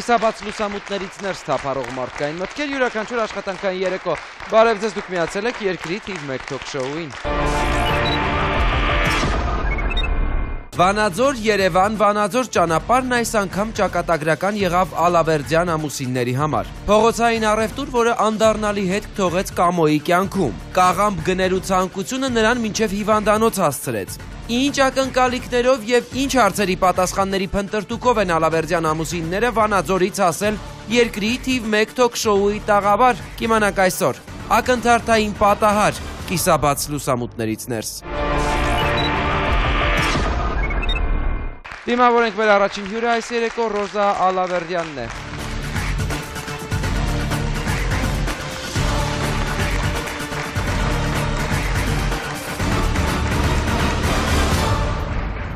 Կիսաբաց լուսամուտներից ներս թափառող մարդկային մտքեր, յուրաքանչյուր աշխատանքային երեկո։ Բարև ձեզ, դուք միացել եք Երկրի թիվ 1 թոք-շոուին։ Վանաձոր, Երևան, Վանաձոր ճանապարհն այս անգամ ճակատագրական եղավ Ալավերդյան ամուսինների համար։ Փողոցային առևտուր, որը անդառնալի հետք թողեց Կամոյի կյանքում։ Կաղամբ գնելու ցանկությունը նրան մինչև հիվանդանոց հասցրեց։ Ինչ ակնկալիքներով եւ ինչ հարցերի պատասխանների փնտրտուքով են Ալավերդյան ամուսինները Վանաձորից հասել Երկրի թիվ 1 թոք-շոուի տաղավար։ Կիմանանք այսօր։ Ակնթարթային պատահար կիսաբաց լուսամուտներից ներս։ Դիմավոր ենք մեր առաջին հյուրը այս երեկո Ռոզա Ալավերդյանն է։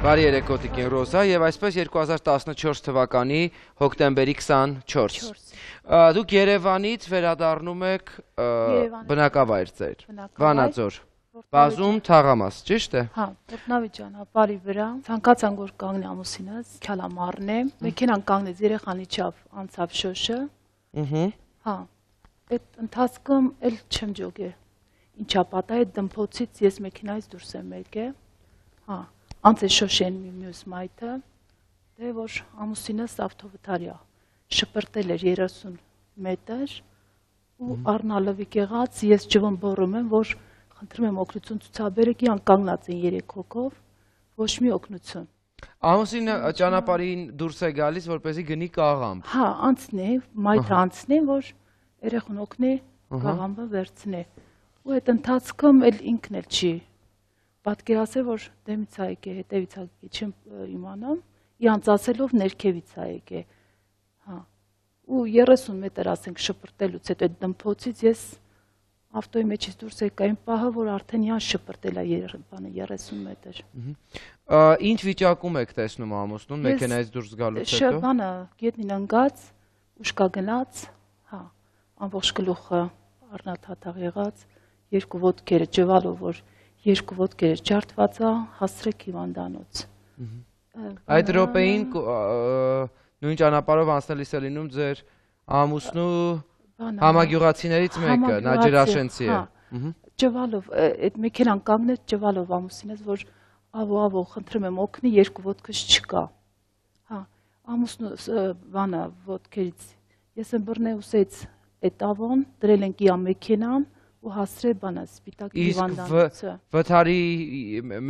Բարի երեկո տիկին Ռոզա, եւ այսպես 2014 թվականի հոկտեմբերի 24։ Դուք Երևանից վերադառնում եք բնակավայր ձեր, Վանաձոր։ Բազում թաղամաս, ճիշտ է։ Հա, Տորտնավի ճանապարհի վրա ցանկացան որ կանգնի ամուսինս, քյալամառն է, մեքենան կանգնեց երեխան իջավ, անցավ շոշը։ Հա, այդ ընթացքում էլ չեմ ջոգե։ Ինչա պատահ այդ դմփոցից ես մեքենայից դուրս եմ եկել։ Հա, անցել շոշեն մյուս մայթը, դե որ ամուսինս ավտովթարիա շպրտել էր 30 մետր ու առնալովիկ եղած ես ջվմբորում եմ որ խնդրում եմ օգնություն ցուցաբերեք, իրան կանգնած են 3 հոգով, ոչ մի օգնություն։ Ամուսինը ճանապարհին դուրս է գալիս, որպեսզի գնի կաղամբ։ Հա, անցնի, մայթը անցնի, որ երեխան օգնի կաղամբը վերցնի։ Ու այդ ընթացքում էլ ինքն էլ չի պատկերացել, որ դեմից է եկել, հետևից է եկել, չեմ իմանամ, իրանց ասելով ներքևից է եկել։ Հա։ Ու 30 մետր ասենք շպրտելուց հետո այդ դմփոցից ես ավտոյի մեջից դուրս եկա այն պահը, որ արդեն իան շպրտել է 30 մետր։ Ինչ վիճակում եք տեսնում ամուսնուն մեքենայից դուրս գալուց հետո։ Շաբանը գետնին ընկած, ուշկա գնաց, հա, ամբողջ գլուխը առնաթաթաղ եղած, 2 ոտքերը ջվալով, որ 2 ոտքերը ջարդված է, հասցրեք հիվանդանոց։ Այդ րոպեին նույն ճանապարհով անցնելիս է լինում ձեր ամուսնու համագյուղացիներից մեկը, նա ջրաշենցի է։ Ջվալով, այդ մեքենան կանգնեց ջվալով ամուսինս, որ ավո, խնդրում եմ օգնի, 2 ոտքս չկա։ Հա, ամուսնու բանը ոտքերից, ես եմ բռնեուսից այդ ավոն, դրել ենք իա մեքենան ու հասրել բանը սպիտակ հիվանդանոցը։ Իսկ վթարի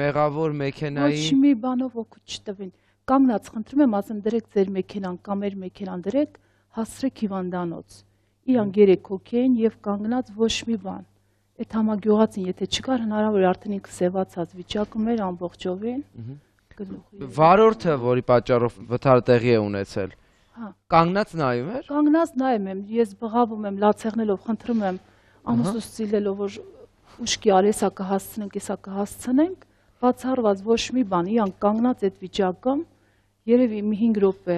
մեղավոր մեքենայի։ Ոչ մի բանով օգուտ չտվին։ Կանգնած խնդրում եմ, ասեմ դրեք ձեր մեքենան կամ մեր մեքենան դրեք, հասրեք հիվանդանոց։ Իրանք 3 հոգի են եւ կանգնած ոչ մի բան։ Այդ համագյուղացին եթե չկար հնարավոր է արդեն ինքը սևացած վիճակում էր ամբողջովին։ Վարորդը, որի պատճառով վթարը տեղի է ունեցել։ Հա։ Կանգնած նայում էր։ Կանգնած նայում եմ, ես բղավում եմ, լացեղնելով խնդրում եմ ամուսնուս ծիլելով որ ուշքի արեսա կհասցնենք, եսա կհասցնենք, բացառված ոչ մի բան, իրանք կանգնած այդ վիճակում երևի մի 5 րոպե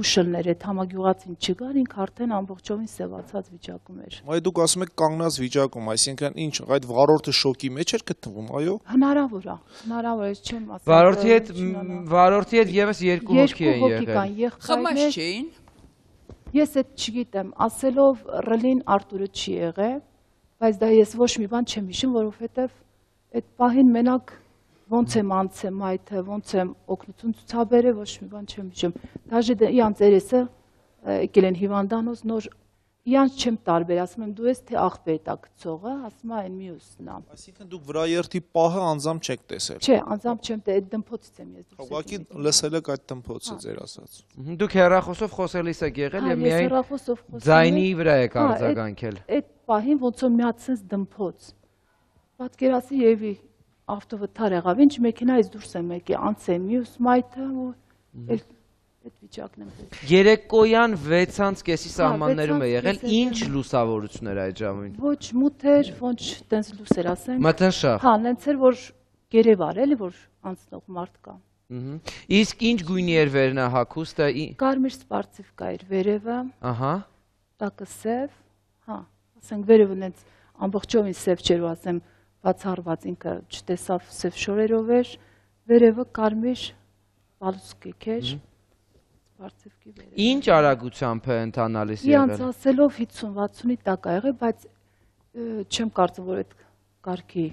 ուշլներ այդ համագյուղացին չգար, ինք արդեն ամբողջովին սևացած վիճակում էր։ Այ դուք ասում եք կանգնած վիճակում, այսինքն ինչ, այդ վարորդը շոկի մեջ էր գտնվում, այո։ Հնարավոր է, չեմ ասում։ Վարորդի հետ եւս 2 հոգի են եղել։ Խմած չէին։ Ես այդ չգիտեմ, ասելով ռլին Արտուրը չի եղել, բայց դա ես ոչ մի բան չեմ հիշում, որովհետեւ այդ պահին մենակ ոնց եմ անցել մայթը, ոնց եմ օգնություն ցուցաբերել, ոչ մի բան չեմ հիշում։ Դաժե իրանց երեսը եկել են հիվանդանոց, նոր իրանց չեմ տարբեր, ասում եմ դու ես թե աղբեր տա գցողը, ասում է այն մյուսն է։ Այսինքն դուք վրաերթի պահը անձամբ չեք տեսել։ Չէ, անձամբ չեմ տեսել, այդ դմփոցից եմ ես դուրս եկել։ Ուղղակի լսել եք այդ դմփոցը ձեր ասած։ Դուք հեռախոսով խոսելիս եք եղել եւ միայն ձայնի վրա եք արձագանքել։ Այդ պահին ոնց որ միացած դմփոց։ Պատկերացի եւի ավտովթար եղավ, ինչ մեքենայից դուրս եմ եկել, անցել մյուս մայթը ու այդ վիճակն եմ տեսել։ Երեկոյան 6:30-ի սահմաններում է եղել, ինչ լուսավորություն էր այդ ժամին։ Ոչ մութ էր, ոչ տենց լույս էր, ասենք։ Մթնշաղ։ Հա, նենց էր որ գերեվ էր, էլի որ անցնող մարդ կա։ Իսկ ինչ գույնի էր վերնահագուստը։ Կարմիր սպարծիվկա էր վերևը։ Ահա։ Տակը սև, հա, ասենք վերևը նենց ամբողջովին սև չէր, ու ասեմ բացառված ինքը չտեսավ սև շորերով էր, վերևը կարմիր պալուսկիկ էր, բարձևքի վերև։ Ինչ արագությամբ է ընթանալիս Իրանց եղել։ ասելով 50-60-ի տակ է եղել, բայց չեմ կարծում, որ այդ կարգի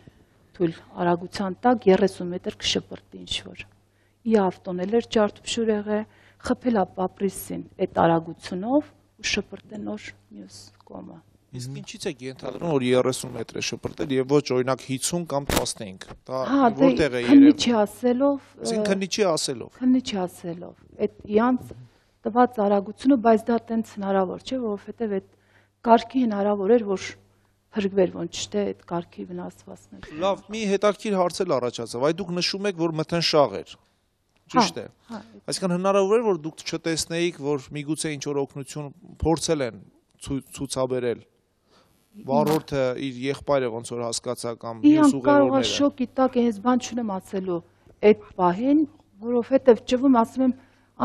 թույլ արագության տակ 30 մետր կշպրտի ինչ-որ։ Իա ավտոն էլ էր ջարդուշուր եղել, խփել է պապրիսին այդ արագությունով ու շպրտել նոր մյուս կողմը։ Իսկ ինչից եք ենթադրում, որ 30 մետր է շպրտել եւ ոչ օրինակ 50 կամ 15։ Դա որտեղ է երևում։ Քննիչի ասելով, քննիչի ասելով։ Քննիչի ասելով, այդ իրանց տված արագությունը, բայց դա տենց հնարավոր չէ, որովհետեւ այդ կարգի հնարավոր էր, որ փրկվեր ոնց չէ այդ կարգի վնասվածքներ։ Լավ, մի հետաքրքիր հարց էլ առաջացավ։ Այ դուք նշում եք, որ մթնշաղ էր։ Ճիշտ է։ Այսինքն հնարավոր է, որ դուք չտեսնեիք, որ միգուցե ինչ որ օգնություն փորձել են ցուցաբերել։ Վարորդը իր եղբայրը ոնց որ հասկացա կամ մյուս ուղևորները։ Կարող է շոկի տակ ես բան չունեմ ասելու այդ պահին, որովհետև ճվում ասում եմ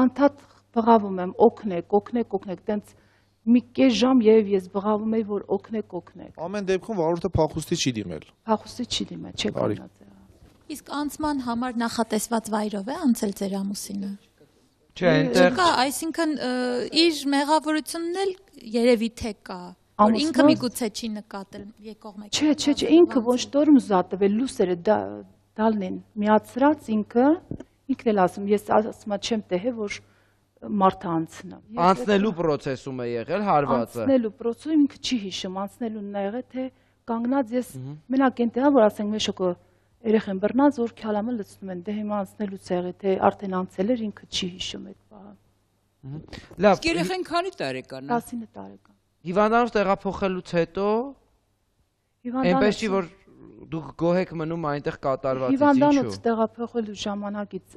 անդադ բղավում եմ օգնեք, տենց մի կես ժամ եւ ես բղավում եի, որ օգնեք։ Ամեն դեպքում վարորդը փախուստի չի դիմել։ Փախուստի չի դիմել, չէ կանած։ Իսկ անցման համար նախատեսված վայրով է անցել ձեր ամուսինը։ Չէ, այնտեղ Չկա, այսինքն իր մեղավորությունն էլ երևի թե կա, որ ինքը միգուցե չի նկատել եկող մեկ։ Չէ, ինքը ոչ տորում զատվել լուսերը դալնին միացրած ինքն էլ ասում, ես ասում չեմ տեղը, որ մարդը անցնա։ Անցնելու process-ում է եղել հարվածը։ Անցնելու process-ում ինքը չի հիշում, անցնելուն նա եղել թե կանգնած ես մենակ այնտեղ որ ասենք մեշոկը երեխեն բռնած որ քալամը լցնում են, դե հիմա անցնելուց եղել թե արդեն անցել էր ինքը չի հիշում այդ բանը։ Լավ։ Իսկ երեխեն քանի տարեկան է։ 19 տարեկան։ Հիվանդանոց տեղափոխելուց հետո այնպես չի որ դուք գոհ եք մնում այնտեղ կատարվածից, ինչու։ Հիվանդանոց տեղափոխելու ժամանակից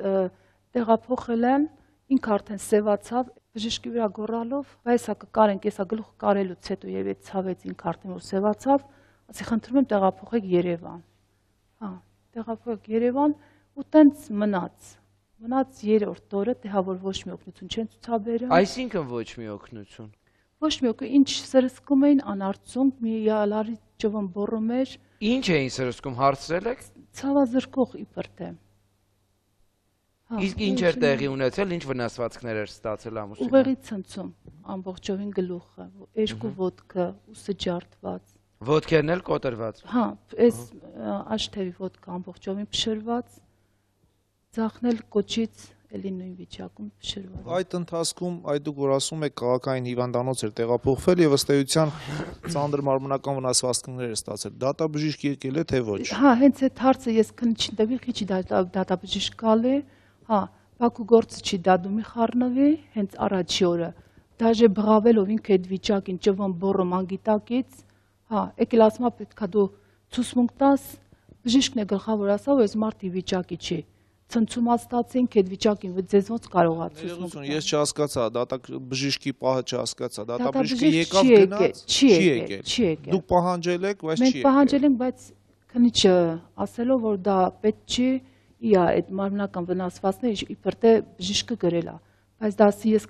տեղափոխել են, ինքը արդեն սևացավ, բժշկի վրա գոռալով, բայց հա կկարենք, եսա գլուխ կարելուց հետո եւ այդ ցավեց ինքը արդեն որ սևացավ, ասի խնդրում եմ տեղափոխեք Երևան։ Հա, տեղափոխեք Երևան ու տենց մնաց երրորդ օրը, թե հա որ ոչ մի օգնություն չեն ցուցաբերում։ Այսինքն ոչ մի օգնություն։ Ոչ մի օգնություն, ինչ սրսկում էին անարցունք, մի ալարի ճվն բոռում էր։ Ինչ էին սրսկում, հարցրել եք։ Ցավազրկող իբր թե։ Իսկ ինչ էր տեղի ունեցել, ինչ վնասվածքներ էր ստացել ամուսինը։ Ուղեղի ցնցում, ամբողջովին գլուխը, երկու ոտքը, ուսը ջարդված։ Ոտքերն էլ կոտրված։ Հա, այս աշտևի ոտքը ամբողջովին փշրված, ձախնել կոճից էլի նույն վիճակում փշրված։ Այդ ընթացքում դուք որ ասում եք քաղաքային հիվանդանոց էր տեղափոխվել եւ ըստ էության ծանր մարմնական վնասվածքներ էր ստացել։ Դատաբժիշկ եկել է թե ոչ։ Հա, հենց այդ հարցը ես քննչին տվի, քիչի դատաբժիշկ գալի, հա, Բաքու գործը չի դադումի խառնվի, հենց առաջի օրը։ Դաժե բղավելով ինքը այդ վիճակին ճվն բոռում անգիտակից, հա, եկել ասում պետքա դու ցուսմունք տաս, բժիշկն է գլխավոր ասավ, այս մարդի վիճակի չի։ Ցնցումա ստացինք այդ վիճակին, ձեզ ոնց կարողա ցուսմունք տալ։ Ես չհասկացա, բժիշկի պահը չհասկացա, դատաբժիշկը եկավ գնաց, չի եկել։ Դուք պահանջել եք, բայց չի եկել։ Մենք պահանջել ենք, բայց քննիչը ասելով որ դա պետք չի, իա այդ մարմնական վնասվածքները իբր թե բժիշկը գրել է, բայց դասի ես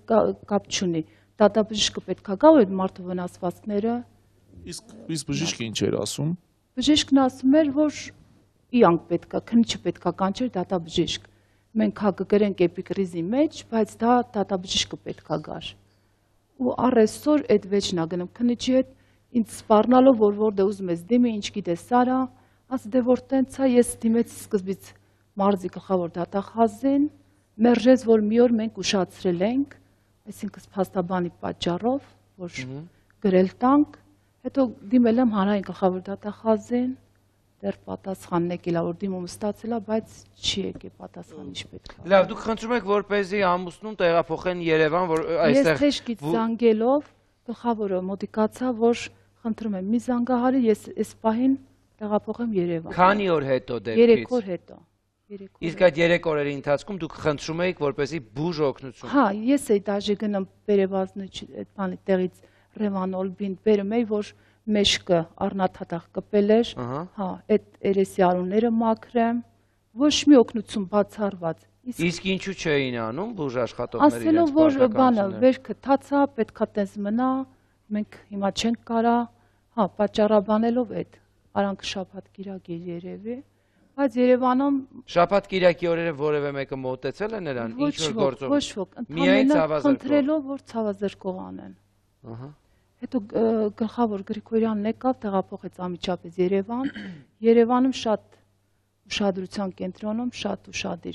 կապ չունի։ Դատաբժիշկը պետքա գա այդ մարդու վնասվածքները։ Իսկ բժիշկը ինչ էր ասում։ Բժիշկն ասում էր, որ իանք պետքա, քննիչը պետքա կանչեր դատաբժիշկ։ Մենք հա կգրենք էպիկրիզի մեջ, բայց դա դատաբժիշկը պետքա գար։ Ու առեսօր այդ վեճն ա գնում քննիչի հետ, ինձ սպառնալով որ որտե ուզում ես դիմի, ինչ գիտես Սարա, ասի դե որ տենց է, ես դիմեցի սկզբից մարզի գլխավոր դատախազին, մերժեց որ մի օր մենք ուշացրել ենք, այսինքն փաստաբանի պատճառով, որ գրել տանք, հետո դիմել եմ հանրային գլխավոր դատախազին, դեռ պատասխանն եկել է, որ դիմումը ստացել է, բայց չի եկել պատասխան ինչ պետք է։ Լավ, դուք խնդրում եք որպեսզի ամուսնուն տեղափոխեն Երևան, որ այստեղ Ես թեժկից զանգելով գլխավորը մոտիկացա, որ խնդրում եմ մի զանգահարի, ես այս պահին տեղափոխեմ Երևան։ Քանի օր հետո դեպքից։ 3 օր հետո։ Իսկ այդ 3 օրերի ընթացքում դուք խնդրում եք, որպեսզի բուժ օգնություն։ Հա, ես էի դաժե գնում Պերևազնի այդ բանի տեղից Ռևանոլ բինտ բերում էի, որ մեջքը առնաթաթախ կպել էր, հա, այդ երեսի արունները մաքրեմ, ոչ մի օգնություն բացառված։ Իսկ ինչու չէին անում բուժ աշխատողները իրենց ասելով որ բանը վերքը թացա, պետքա տես մնա, մենք հիմա չենք կարա, հա, պատճառաբանելով այդ, արանք շաբաթ կիրակ էր երևի, Բայց Երևանում շաբաթ կիրակի օրերը որևէ մեկը մոտեցել է նրան, ինչ որ գործով։ Ոչ ոք, ընդհանրապես խնդրելով, որ ցավազրկող անեն։ Հետո գլխավոր Գրիգորյանն եկավ, տեղափոխեց անմիջապես Երևան։ Երևանում շատ ուշադրության կենտրոնում, շատ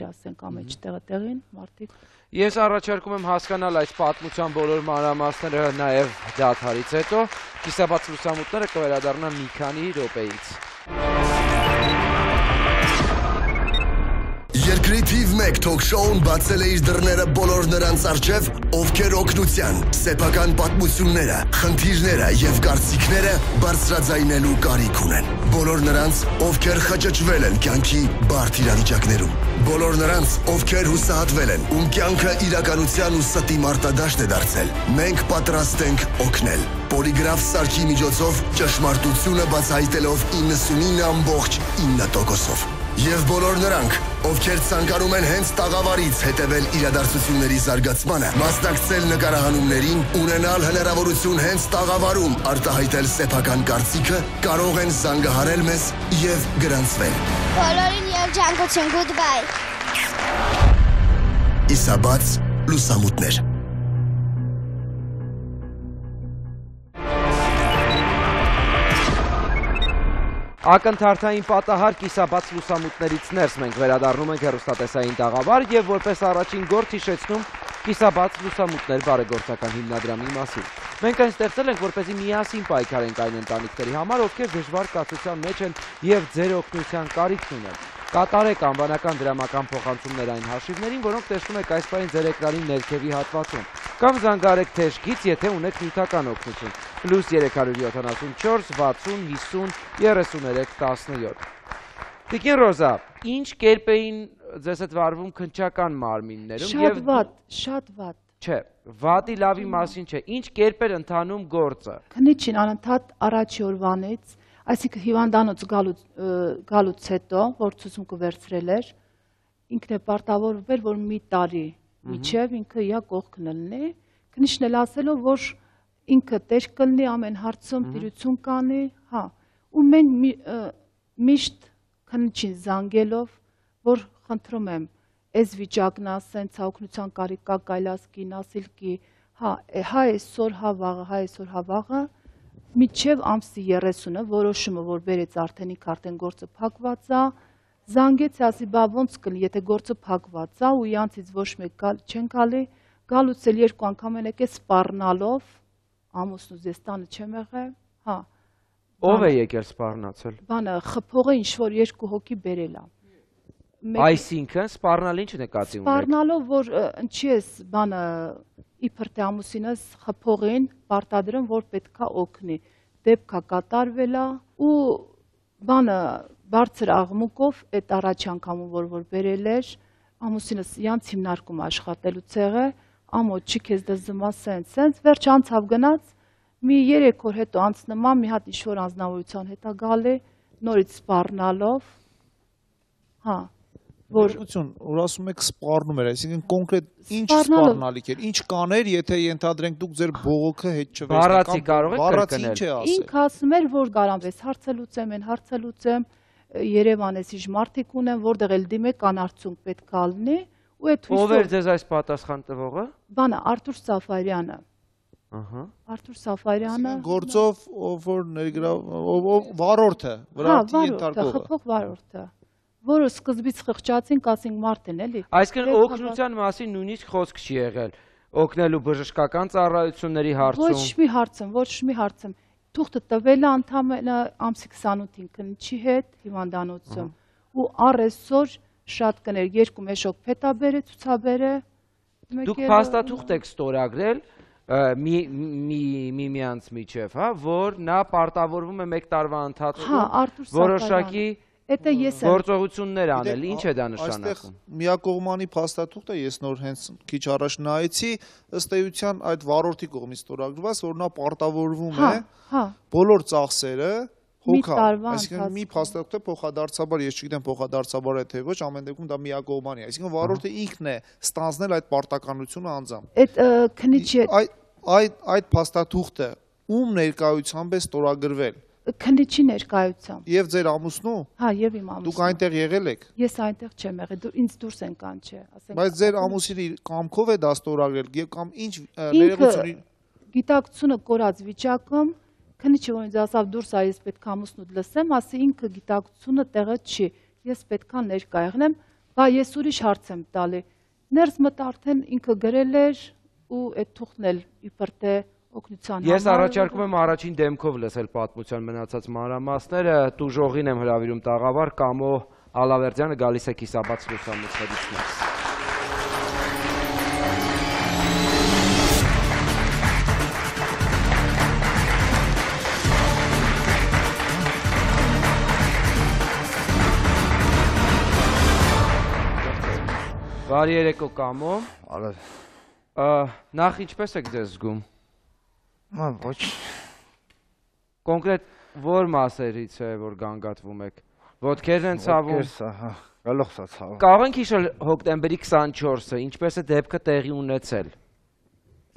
ասենք ամեջ տեղին մարդիկ։ Ես առաջարկում եմ հասկանալ այս պատմության բոլոր մանրամասները նաև դադարից հետո, կիսաբաց լուսամուտները կվերադառնան մի քանի րոպեից։ Երկրի թիվ 1 թոք-շոուն բացել է իր դռները բոլոր նրանց առջև, ովքեր օգնության, սեփական պատմությունները, խնդիրները եւ կարծիքները բարձրաձայնելու կարիք ունեն։ Բոլոր նրանց, ովքեր խճճվել են կյանքի բարդ իրավիճակներում։ Բոլոր նրանց, ովքեր հուսահատվել են, ում կյանքը իրականության ու ստի մարտադաշտ է դարձել։ Մենք պատրաստ ենք օգնել։ Պոլիգրաֆ սարքի միջոցով ճշմարտությունը բացահայտելով 99.9%-ով։ Եվ բոլոր նրանք, ովքեր ցանկանում են հենց տաղավարից հետևել իրադարձությունների զարգացմանը, մասնակցել նկարահանումներին, ունենալ հնարավորություն հենց տաղավարում արտահայտել սեփական կարծիքը, կարող են զանգահարել մեզ եւ գրանցվել։ Բոլորին երջանկություն, goodbye։ Կիսաբաց լուսամուտներ։ Ակնթարթային պատահար կիսաբաց լուսամուտներից ներս մենք վերադառնում ենք հեռուստատեսային տաղավար եւ որպես առաջին գործ հիշեցնում կիսաբաց լուսամուտներ բարեգործական հիմնադրամի մասին։ Մենք այն ստեղծել ենք, որպեսզի միասին պայքարենք այն ընտանիքների համար, ովքեր դժվար կացության մեջ են եւ ձեր օգնության կարիք ունեն։ Կատարեք անվանական դրամական փոխանցումներ այն հաշիվներին, որոնք տեսնում եք այս պահին ձեր էկրանի ներքևի հատվածում, կամ զանգահարեք թեժգից, եթե ունեք նյութական օգնություն։ +374 60 50 33 17։ Տիկին Ռոզա, ինչ կերպ էին ձեզ հետ վարվում քննչական մարմիններում։ Շատ վատ։ Չէ, վատի լավի մասին չէ, ինչ կերպ էր ընթանում գործը։ Քննիչին անընդհատ առաջի օրվանից, այսինքն հիվանդանոց գալուց հետո, որ ցուցմունքը վերցրել էր, ինքն է պարտավորվել, որ մի տարի միջև ինքը իա կողք կլինի, քննիչն էլ ասելով, որ ինքը տեր կլինի ամեն հարցում տիրություն կանի, հա, ու մենք միշտ քննիչին զանգելով, որ խնդրում եմ, այս վիճակն ասեն, ցաօգնության կարիք կա, կայլասկի, նասիլկի, հա, այսօր հա վաղը, միջև ամսի 30-ը որոշումը, որ բերեց արդեն գործը փակված է, զանգեց ասի, բա ոնց կլինի, եթե գործը փակված է ու իրանցից ոչ մեկ չեն գալի, գալուց էլ երկու անգամ են եկել սպառնալով, ամուսնու ձեզ տանը չեմ եղել, հա։ Ով է եկել սպառնացել։ Բանը խփողը ինչ որ երկու հոգի բերել է։ Այսինքն սպառնալ ինչ նկատի ունեք։ Սպառնալով, որ ինչի ես բանը իբր թե ամուսինս խփողին պարտադրում, որ պետքա օգնի, դեպքա կատարվել է ու բանը բարձր աղմուկով այդ առաջ անգամում որ բերել էր, ամուսինս յանց հիմնարկում աշխատելուց եղել, ամոթ չի քեզ դզմա սենց, վերջ անցավ գնաց, մի 3 օր հետո անցնման մի հատ ինչ-որ անձնավորության հետ է գալի, նորից սպառնալով, հա, որ ասում եք սպառնում էր, այսինքն կոնկրետ ինչ սպառնալիք էր, ինչ կաներ, եթե ենթադրենք դուք ձեր բողոքը հետ չվերցնեք, բառացի ինչ է ասել։ Ինքը ասում էր, որ կարամվես հարցը լուծեմ, Երևանից ինչ մարդիկ ունեմ, որտեղ էլ դիմեք անարցունք պետք է լինի, ու այդ հույսով։ Ով էր ձեզ այս պատասխան տվողը։ Բանը Արթուր Սաֆարյանը։ Արթուր Սաֆարյանը գործով ով որ վարորդը, վրացի ենթարկողը։ Խփող վարորդը, որը սկզբից խղճացին, ասենք մարդ են էլի։ Այսինքն օգնության մասին նույնիսկ խոսք չի եղել, օգնելու բժշկական ծառայությունների հարցում։ Ոչ մի հարցում։ Թուղթը տվել է ընդամենը ամսի 28-ին քննիչի հետ հիվանդանոցում ու առեսօր շատ կներ երկու մեշոկ փետաբերը ցուցաբերը։ Դուք փաստաթուղթ եք ստորագրել միմյանց միջև, հա, որ նա պարտավորվում է 1 տարվա ընթացքում որոշակի գործողություններ անել, ինչ է դա նշանակում։ Միակողմանի փաստաթուղթը ես նոր հենց քիչ առաջ նայեցի, ըստ էության այդ վարորդի կողմից ստորագրված, որ նա պարտավորվում է բոլոր ծախսերը հոգալ, այսինքն մի փաստաթուղթ է փոխադարձաբար, ես չգիտեմ փոխադարձաբար է թե ոչ, ամեն դեպքում դա միակողմանի է, այսինքն վարորդը ինքն է ստանձնել այդ պարտականությունը անձամբ։ Այդ քննիչի այդ փաստաթուղթը ում ներկայությամբ է ստորագրվել։ քննիչի ներկայությամբ։ Եվ ձեր ամուսնու։ Հա, եւ իմ ամուսնու։ Դուք այնտեղ եղել եք։ Ես այնտեղ չեմ եղել, ինձ դուրս են կանչել, ասենք։ Բայց ձեր ամուսինի կամքով է դա ստորագրել եւ կամ ինչ ներողությունի գիտակցությունը կորած վիճակում քննիչը որ ինձ ասավ դուրս այ ես պետք է ամուսնուդ լսեմ, ասի ինքը գիտակցությունը տեղը չի, ես պետքա ներկա եղնեմ, բա ես ուրիշ հարց եմ տալի։ Ներս մտ արդեն ինքը գրել էր ու այդ թուղթն էլ իբր թե օգնության համար։ Ես առաջարկում եմ առաջին դեմքով լսել պատմության մնացած մանրամասները, տուժողին եմ հրավիրում տաղավար Կամո Ալավերդյանը գալիս է կիսաբաց լուսամուտներից ներս։ Բարի երեկո Կամո։ Նախ ինչպես եք ձեզ զգում։ Ոչ։ Կոնկրետ որ մասերից է որ գանգատվում եք։ Ոտքերն են ցավում։ Գլուխս է ցավում։ Կարող ենք հիշել հոկտեմբերի 24-ը, ինչպես է դեպքը տեղի ունեցել։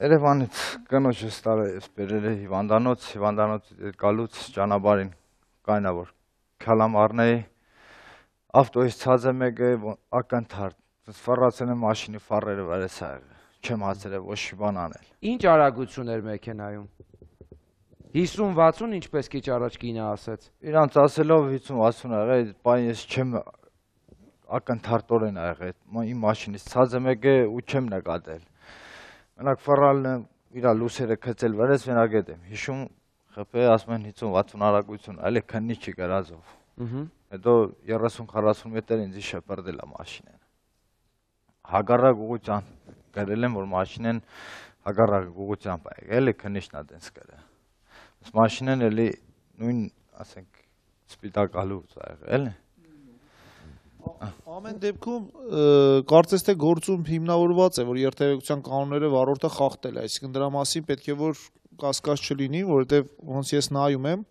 Երևանից կնոջս տարես բերել է հիվանդանոց գալուց ճանապարհին կայնա որ քալամարնեի ավտոյից ցածը մեկը ակնթարթ Սֆարացել եմ մաշինի ֆարերը վրես է եղել, չեմ հացել ոչ մի բան անել։ Ինչ արագություն էր մեքենայում։ 50-60 ինչպես քիչ առաջ կինը ասեց։ Իրանց ասելով 50-60 եղել, բայց ես չեմ ակնթարթորեն եղել, իմ մաշինից ցածը մեկը ու չեմ նկատել։ Մենակ ֆարալն իր լուսերը գծել վրես վենագետ եմ, հիշում խփե ասում են 50-60 արագություն, այլ քննիչի գրազով։ Հետո 30-40 մետր ինձ շպրդել է մաշինեն։ Հագարակ ուղղության գրել եմ որ մաշինեն հագարակ ուղղությամբ է եղել է քննիչն է դենց գրել։ Այս մաշինեն էլի նույն ասենք սպիտակալուց է եղել։ Ամեն դեպքում կարծես թե գործում հիմնավորված է որ երթևեկության կանոնները վարորդը խախտել է, այսինքն դրա մասին պետք է որ կասկած չլինի, որովհետև ոնց ես նայում եմ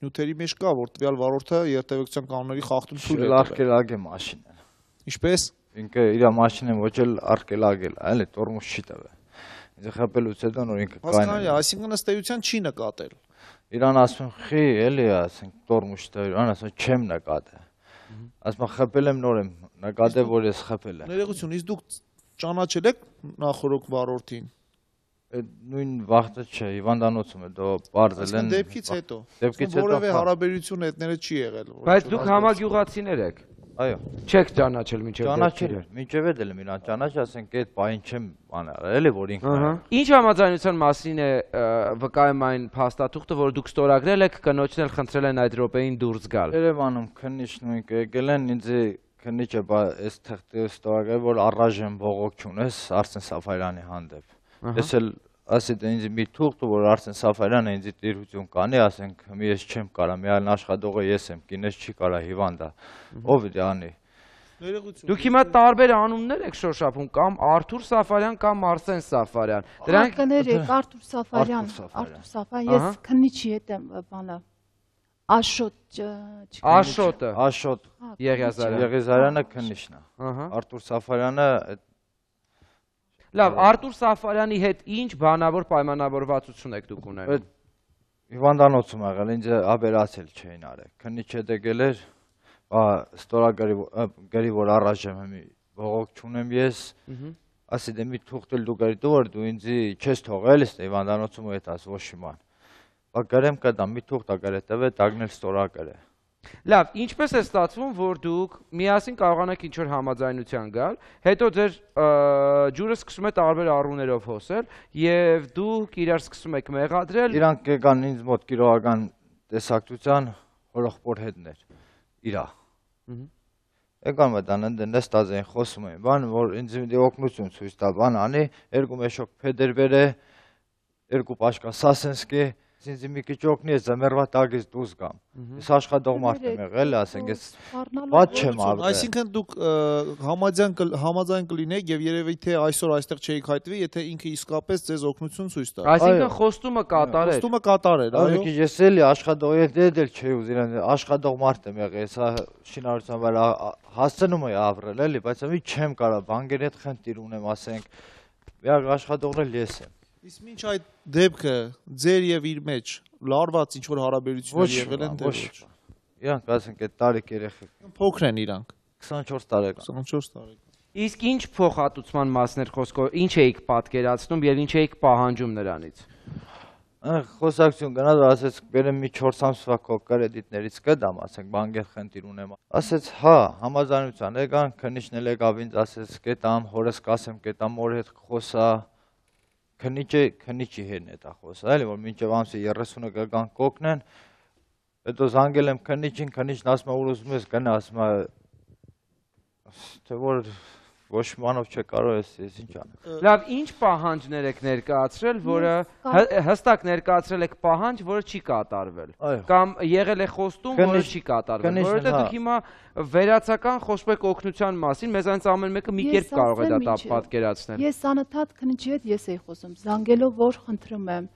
նյութերի մեջ կա որ տվյալ վարորդը երթևեկության կանոնների խախտում թույլ է արկելագ է մաշինը։ Ինչպես ինքը իր մաշինը ոչ էլ արկելագել, այլ տորմուզ չի տվել։ Ինձ խփելուց հետո նոր ինքը կային։ Այսինքն ըստ էության չի նկատել։ Իրան ասում խի էլի ասենք տորմուզ տվել, իրան ասում չեմ նկատել։ Ասում խփել եմ նոր եմ նկատել որ ես խփել եմ։ Ներողություն, իսկ դուք ճանաչել եք նախորդ վարորդին։ Նույն վաղտը չէ, հիվանդանոցում է դո բարձել են։ Դեպքից հետո։ Դեպքից հետո որևէ հարաբերություն հետները չի եղել։ Բայց դուք համագյուղացիներ եք։ Այո։ Չեք ճանաչել մինչև ճանաչել եմ, մինչև էլ եմ իրան ճանաչ, ասենք այդ բային չեմ անել, էլի որ ինքն։ Ինչ համաձայնության մասին է վկայում այն փաստաթուղթը, որ դուք ստորագրել եք, կնոջն էլ խնդրել են այդ րոպեին դուրս գալ։ Երևանում քննիչն ու ինքը եկել են ինձ քննիչը այս թղթը ստորագրել որ առայժմ բողոք չունես Արսեն Սաֆարյանի հանդեպ։ Ես էլ ասի դա ինձ մի թուղթ որ Արսեն Սաֆարյանը ինձ տիրություն կանի, ասենք ես չեմ կարա, մի այլ աշխատողը ես եմ, կինես չի կարա հիվանդ է։ Ով է անի։ Դուք հիմա տարբեր անուններ եք շոշափում, կամ Արթուր Սաֆարյան կամ Արսեն Սաֆարյան։ Դրանք կներեք Արթուր Սաֆարյան, ես քննիչի հետ եմ բանը։ Աշոտ Եղիազարյանը քննիչն է։ Արթուր Սաֆարյանը Լավ, Արթուր Սաֆարյանի հետ ինչ բանավոր պայմանավորվածություն եք դուք ունենում։ Հիվանդանոցում եղել, ինձ աբերացել չէին արել։ Քննիչը դեկել էր, ստորագրի որ առայժմ բողոք չունեմ ես, ասի դե մի թուղթ էլ դու գարի որ դու ինձ չես թողել, հիվանդանոցում ու հետաս ոչ մի բան։ Բա գրեմ կդամ, մի թուղթ ագար է տվել, տագնել ստորագրել։ Լավ, ինչպես է ստացվում, որ դուք միասին կարողանաք ինչ-որ համաձայնության գալ, հետո ձեր ջուրը սկսում է տարբեր առումներով հոսել եւ դուք իրար սկսում եք մեղադրել։ Իրանք եկան ինձ մոտ գիրողական տեսակցության հորոխբոր հետներ։ Իրա։ Եկան մտան ընդ նստած են խոսում են, բան որ ինձ օգնություն ցույց տա, բան անի, երկու մեշոկ փեդեր բերե, երկու պաշկա Սասենսկի Ինձ մի քիչ օգնի ես զմերվա տագից դուրս գամ։ Ես աշխատող մարդ եմ եղել, ասենք ես ված չեմ ապրել։ Այսինքն դուք համաձայն կլինեք եւ երևի թե այսօր այստեղ չէիք հայտնվի, եթե ինքը իսկապես ձեզ օգնություն ցույց տա։ Այսինքն խոստումը կատարեր։ Խոստումը կատարեր, այո։ Ես էլի աշխատող դել չէի ուզել, աշխատող մարդ եմ եղել, հեսա շինարարության վրա հասցնում եմ ապրել, էլի, բայց մի չեմ կարա բանկերի հետ խնդիր ունեմ, ասենք։ Միակ աշխատողն էլ ես եմ։ Իսկ ինչ այդ դեպքը ձեր եւ իր մեջ լարված ինչ որ հարաբերություններ եղել են դե ոչ։ Իրանք ասենք այդ տարիք երեխեք։ Փոքր են իրանք։ 24 տարեկան։ 24 տարեկան։ Իսկ ինչ փոխհատուցման մասներ խոսքով ինչ էիք պատկերացնում եւ ինչ էիք պահանջում նրանից։ Խոսակցություն գնաց, ասեց բերեմ մի 4 ամսվա քո կրեդիտներից կդամ, ասենք բանկեր խնդիր ունեմ։ Ասեց հա, համաձայնության եկան, քննիչն էլ եկավ ինձ ասեց կետամ, հորս կասեմ կետամ, օր հետ խոսա։ Քննիչի հետ է դա խոսա, էլի որ մինչև ամսի 30-ը կգան կօգնեն։ Հետո զանգել եմ քննիչին, քննիչն ասում է ուր ուզում ես գնա, ասում է թե որ ոչ մանով չկարող ես ինչ անեմ։ Լավ, ինչ պահանջներ եք ներկայացրել, որը հստակ ներկայացրել եք պահանջ, որը չի կատարվել։ Կամ եղել է խոստում, որը չի կատարվել։ Որովհետև դուք հիմա վերացական խոսում եք օգնության մասին, մեզանից ամեն մեկը մի կերպ կարող է դա պատկերացնել։ Ես անընդհատ քննիչի հետ ես էի խոսում, զանգելով որ խնդրում եմ։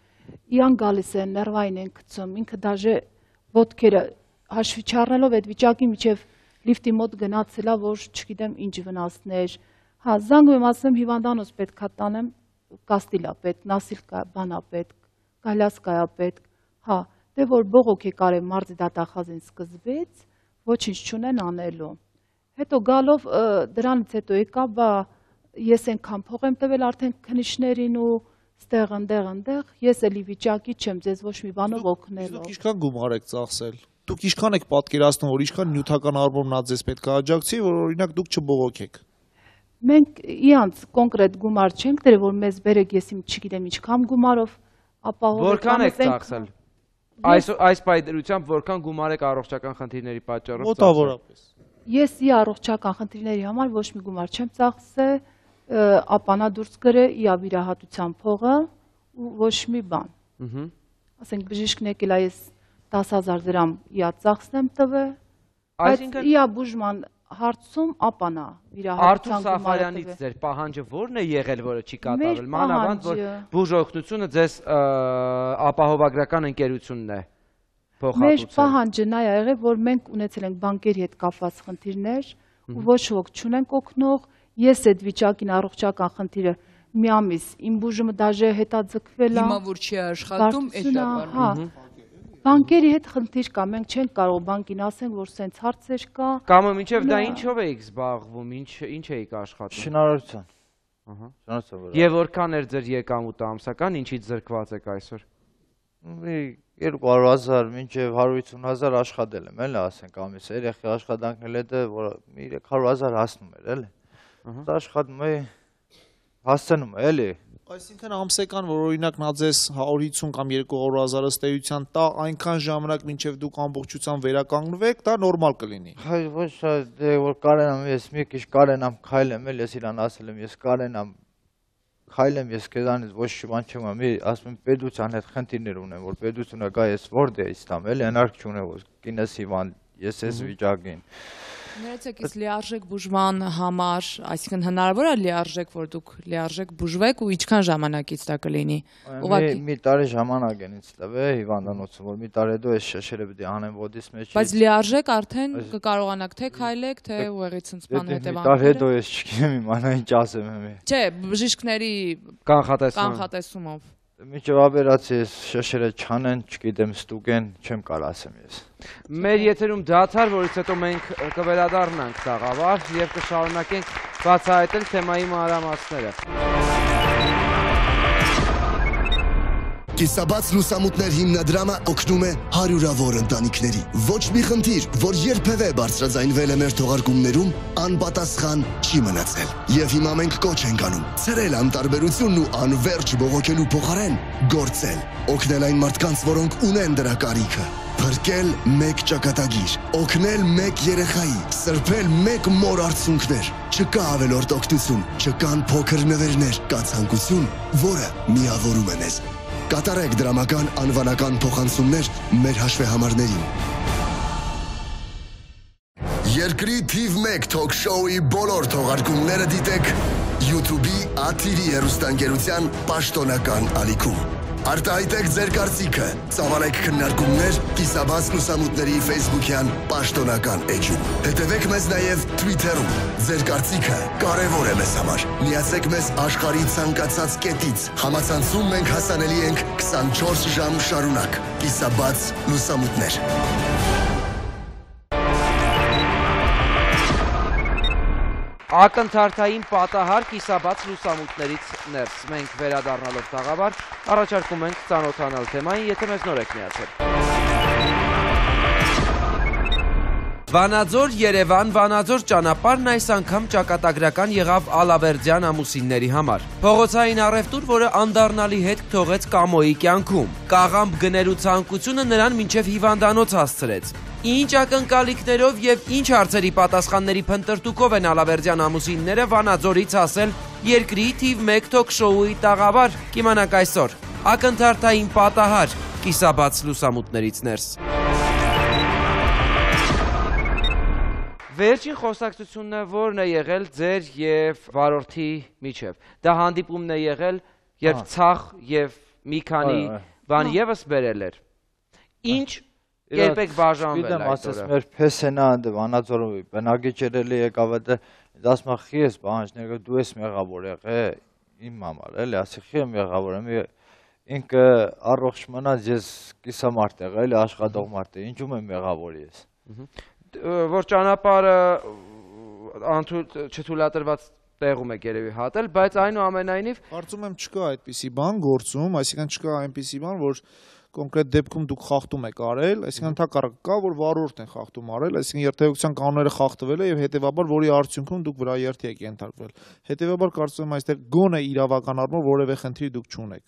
Իրան գալիս են, ներվային են գցում, ինքը դաժե ոտքերը հաշվի չառնելով այդ վիճակի միջև լիֆտի մոտ գնացելա, որ չգիտեմ ինչ վնասներ։ Հա, զանգում եմ, ասում եմ հիվանդանոց պետքա տանեմ, կաստիլա պետք, նասիլկա, բանա պետք, գալասկայա պետք։ Հա, դե որ բողոք է կարել մարտի դատախազին սկզբից, ոչինչ չունեն անելու։ Հետո գալով դրանից հետո եկա, բա ես այնքան փող եմ տվել արդեն քննիչներին ու ստեղ, ես էլի վիճակի չեմ, ձեզ ոչ մի բանով օգնելով։ Դուք ինչքան գումար եք ծախսել։ Դուք ինչքան եք պատկերացնում, որ ինչքան նյութական առումով նա ձեզ պետք է աջակցի, որ օրինակ դուք չբողոքեք։ Մենք իրանց կոնկրետ գումար չենք դրել, որ մեզ բերեք, ես իմ չգիտեմ ինչքան գումարով ապահովենք։ Որքան եք ծախսել։ Այս պայմանությամբ որքան գումար եք առողջական խնդիրների պատճառով ծախսել։ Մոտավորապես։ Ես առողջական խնդիրների համար ոչ մի գումար չեմ ծախսել, ապանա դուրս գրել իա վիրահատության փողը ու ոչ մի բան։ Ասենք բժիշկն եկել է ես 10,000 դրամ իա ծախսեմ տվել, բայց իա բուժման հարցում ապանա վիրահատության գումարը։ Արթուր Սաֆարյանից ձեր պահանջը ո՞րն է եղել, որը չի կատարվել։ Մանավանդ որ բուժօգնությունը ձեզ ապահովագրական ընկերությունն է փոխհատուցել։ Մեր պահանջը նա է եղել, որ մենք ունեցել ենք բանկերի հետ կապված խնդիրներ ու ոչ ոք չունենք օգնող։ Ես այդ վիճակին առողջական խնդիրը մի ամիս իմ բուժումը դաժե հետաձգվել է։ Հիմա որ չի աշխատում, այդ ճապարում։ Բանկերի հետ խնդիր կա, մենք չենք կարող բանկին ասենք, որ սենց հարցեր կա։ Կամ մինչև դա ինչով էիք զբաղվում, ինչ էիք աշխատում։ Շինարարության։ Եվ որքան էր ձեր եկամուտը ամսական, ինչից զրկված եք այսօր։ 200,000 մինչև 150,000 աշխատել եմ, էլի ասենք ամիս, երեխի աշխատանքն էլ է, որ 300,000 հասնում էր, էլի։ Աշխատում է, հասցնում է, էլի։ Այսինքն ամսական, որ օրինակ նա ձեզ 150 կամ 200,000 ըստեյության տա, այնքան ժամանակ մինչև դուք ամբողջությամբ վերականգնվեք, դա նորմալ կլինի։ Հայ ոչ, դե որ կարենամ, ես մի քիչ կարենամ քայլեմ, էլ ես իրան ասել եմ, ես կարենամ քայլեմ, ես քեզանից ոչ մի բան չեմ անում, ասում եմ պետության հետ խնդիրներ ունեմ, որ պետությունը գա ես որտե՞ից տամ, էլի հնարք չունեմ, որ կինս հիվանդ, ես ես վիճակին։ Ներեցեք, իսկ լիարժեք բուժման համար, այսինքն հնարավոր է լիարժեք, որ դուք լիարժեք բուժվեք ու ինչքան ժամանակից դա կլինի։ Մի տարի ժամանակ են ինձ տվել հիվանդանոցում, որ մի տարի հետո այս շշերը պետք է անեմ ոդիս մեջ։ Բայց լիարժեք արդեն կկարողանաք թե քայլեք, թե ուղեղի ցնցման հետևանքները։ Մի տարի հետո ես չգիտեմ իմանա ինչ ասեմ եմ։ Չէ, բժիշկների կանխատեսումով։ Մինչև ապերացիա ես շշերը չանեն, չգիտեմ ստուգեն, չեմ կարող ասեմ ես։ Մեր եթերում դադար, որից հետո մենք կվերադառնանք սաղավար եւ կշարունակենք բացահայտել թեմայի մանրամասները։ Կիսաբաց լուսամուտներ հիմնադրամը օգնում է հարյուրավոր ընտանիքների։ Ոչ մի խնդիր, որ երբևէ բարձրաձայնվել է մեր թողարկումներում, անպատասխան չի մնացել։ Եվ հիմա մենք կոչ ենք անում ցրել անտարբերությունն ու անverջ բողոքելու փոխարեն գործել, օգնել այն մարդկանց, որոնք ունեն դրա կարիքը։ Փրկել մեկ ճակատագիր, օգնել մեկ երեխայի, սրբել մեկ մոր արցունքներ։ Չկա ավելորդ օգնություն, չկան փոքր նվերներ, կա ցանկություն, որը միավորում է մեզ։ Կատարեք դրամական անվանական փոխանցումներ մեր հաշվեհամարներին։ Երկրի թիվ 1 թոք շոուի բոլոր թողարկումները դիտեք YouTube-ի ATV հեռուստաընկերության պաշտոնական ալիքում։ Արտահայտեք ձեր կարծիքը, ծավալեք քննարկումներ կիսաբաց լուսամուտների Facebook-յան պաշտոնական էջում։ Հետևեք մեզ նաև Twitter-ում։ Ձեր կարծիքը կարևոր է մեզ համար։ Միացեք մեզ աշխարհի ցանկացած կետից։ Համացանցում մենք հասանելի ենք 24 ժամ շարունակ։ Կիսաբաց լուսամուտներ։ Ակնթարթային պատահար կիսաբաց լուսամուտներից ներս։ Մենք վերադառնալով տաղավար առաջարկում ենք ծանոթանալ թեմային, եթե մեզ նոր եք միացել։ Վանաձոր Երևան Վանաձոր ճանապարհն այս անգամ ճակատագրական եղավ Ալավերդյան ամուսինների համար։ Փողոցային առևտուր, որը անդառնալի հետք թողեց Կամոյի կյանքում։ Կաղամբ գներու ցանկությունը նրան մինչև հիվանդանոց հասցրեց։ Ինչ ակնկալիքներով եւ ինչ հարցերի պատասխանների փնտրտուքով են Ալավերդյան ամուսինները Վանաձորից հասել երկրի թիվ 1 թոք-շոուի տաղավար։ Կիմանաք այսօր։ Ակնթարթային պատահար կիսաբաց լուսամուտներից ներս։ Վերջին խոսակցությունն որն է եղել ձեր եւ վարորդի միջև։ Դա հանդիպումն է եղել, երբ ցախ եւ մի քանի բան եւս բերել էր։ Ինչ կերպ եք բաժանվել այդ օրը։ Մեր փեսենա Վանաձորի բնակիչերելի եկավ դա ասում խի ես բանջները դու ես մեղավոր եղե իմ համար էլի ասի խի եմ մեղավոր եմ ինքը առողջ մնաց ես կիսամարտ եղա էլի աշխատող մարդ է ինչու եմ մեղավոր ես որ ճանապարհը չթույլատրված տեղում եք երևի հատել, բայց այնուամենայնիվ կարծում եմ չկա այդպիսի բան գործում, այսինքն չկա այնպիսի բան, որ կոնկրետ դեպքում դուք խախտում եք արել, այսինքն ընդհակառակը կա, որ վարորդ են խախտում արել, այսինքն երթևեկության կանոնները խախտվել է եւ հետեւաբար որի արդյունքում դուք վրա երթի եք ենթարկվել։ Հետեւաբար կարծում եմ այստեղ գոնե իրավական առումով որևէ խնդիր դուք չունեք։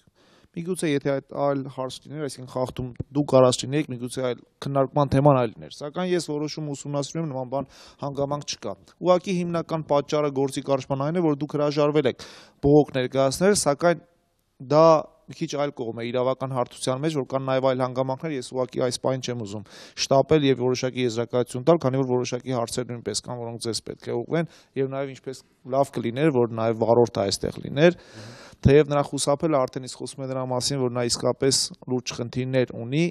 Միգուցե եթե այդ այլ հարց լիներ, այսինքն խախտում դուք կարած լինեիք, միգուցե այլ քննարկման թեման այլ լիներ, սակայն ես որոշում ուսումնասիրում եմ նման բան հանգամանք չկա։ Ուղղակի հիմնական պատճառը գործի կարճման այն է, որ դուք հրաժարվել եք բողոք ներկայացնել, սակայն դա մի քիչ այլ կողմ է իրավական հարթության մեջ, որ կան նաև այլ հանգամանքներ, ես ուղղակի այս բանին չեմ ուզում շտապել եւ որոշակի եզրակացություն տալ, քանի որ որոշակի հարցեր նույնպես կան, որոնք ձեզ պետք է ուղղեն եւ նաև ինչպես լավ կլիներ, որ նաև վարորդը այստեղ լիներ, թեև նրա խուսափելը արդեն իսկ խոսում է նրա մասին, որ նա իսկապես լուրջ խնդիրներ ունի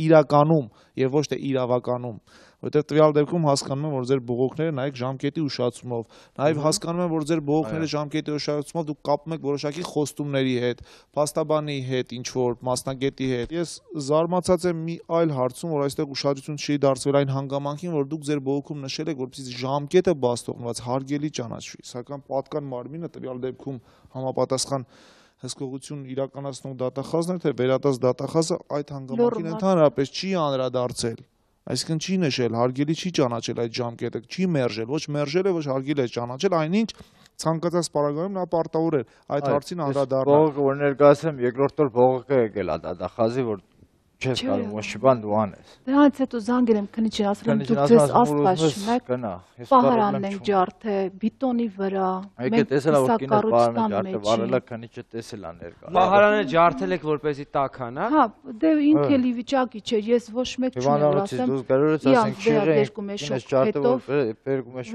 իրականում եւ ոչ թե իրավականում, որտեղ տվյալ դեպքում հասկանում եմ, որ ձեր բողոքները նայեք ժամկետի ուշացումով, նաև հասկանում եմ, որ ձեր բողոքները ժամկետի ուշացումով դուք կապում եք որոշակի խոստումների հետ, փաստաբանի հետ, ինչ որ մասնագետի հետ։ Ես զարմացած եմ մի այլ հարցում, որ այստեղ ուշադրություն չի դարձվել այն հանգամանքին, որ դուք ձեր բողոքում նշել եք, որպեսզի ժամկետը բաց թողնված հարգելի ճանաչվի, սակայն պատկան մարմինը տվյալ դեպքում համապատասխան հսկողություն իրականացնող դատախազն է, թե վերադաս դատախազը այդ հանգամանքին ընդհանրապես չի անդրադարձել։ Այսինքն չի նշել, հարգելի չի ճանաչել այդ ժամկետը, չի մերժել, ոչ մերժել է, ոչ հարգել է ճանաչել, այնինչ ցանկացած պարագայում նա պարտավոր էր այդ հարցին անդրադառնալ։ Բողոքը որ ներկայացեմ, երկրորդ օր բողոքը եկել է դատախազի, որ չես կարող ոչ բան դու անես։ Դրանից հետո զանգել եմ քննիչին, ասել եմ դուք ձեզ աստված չունեք, պահարանն ենք ջարդե, բիտոնի վրա, մենք իսակառույցն մեջ վարելա քննիչը տեսել է ներկա։ Պահարանը ջարդել եք որպեսզի տաքան, հա։ Հա, դե ինքը լի վիճակի չէր, ես ոչ մեկ չունեմ, ասեմ։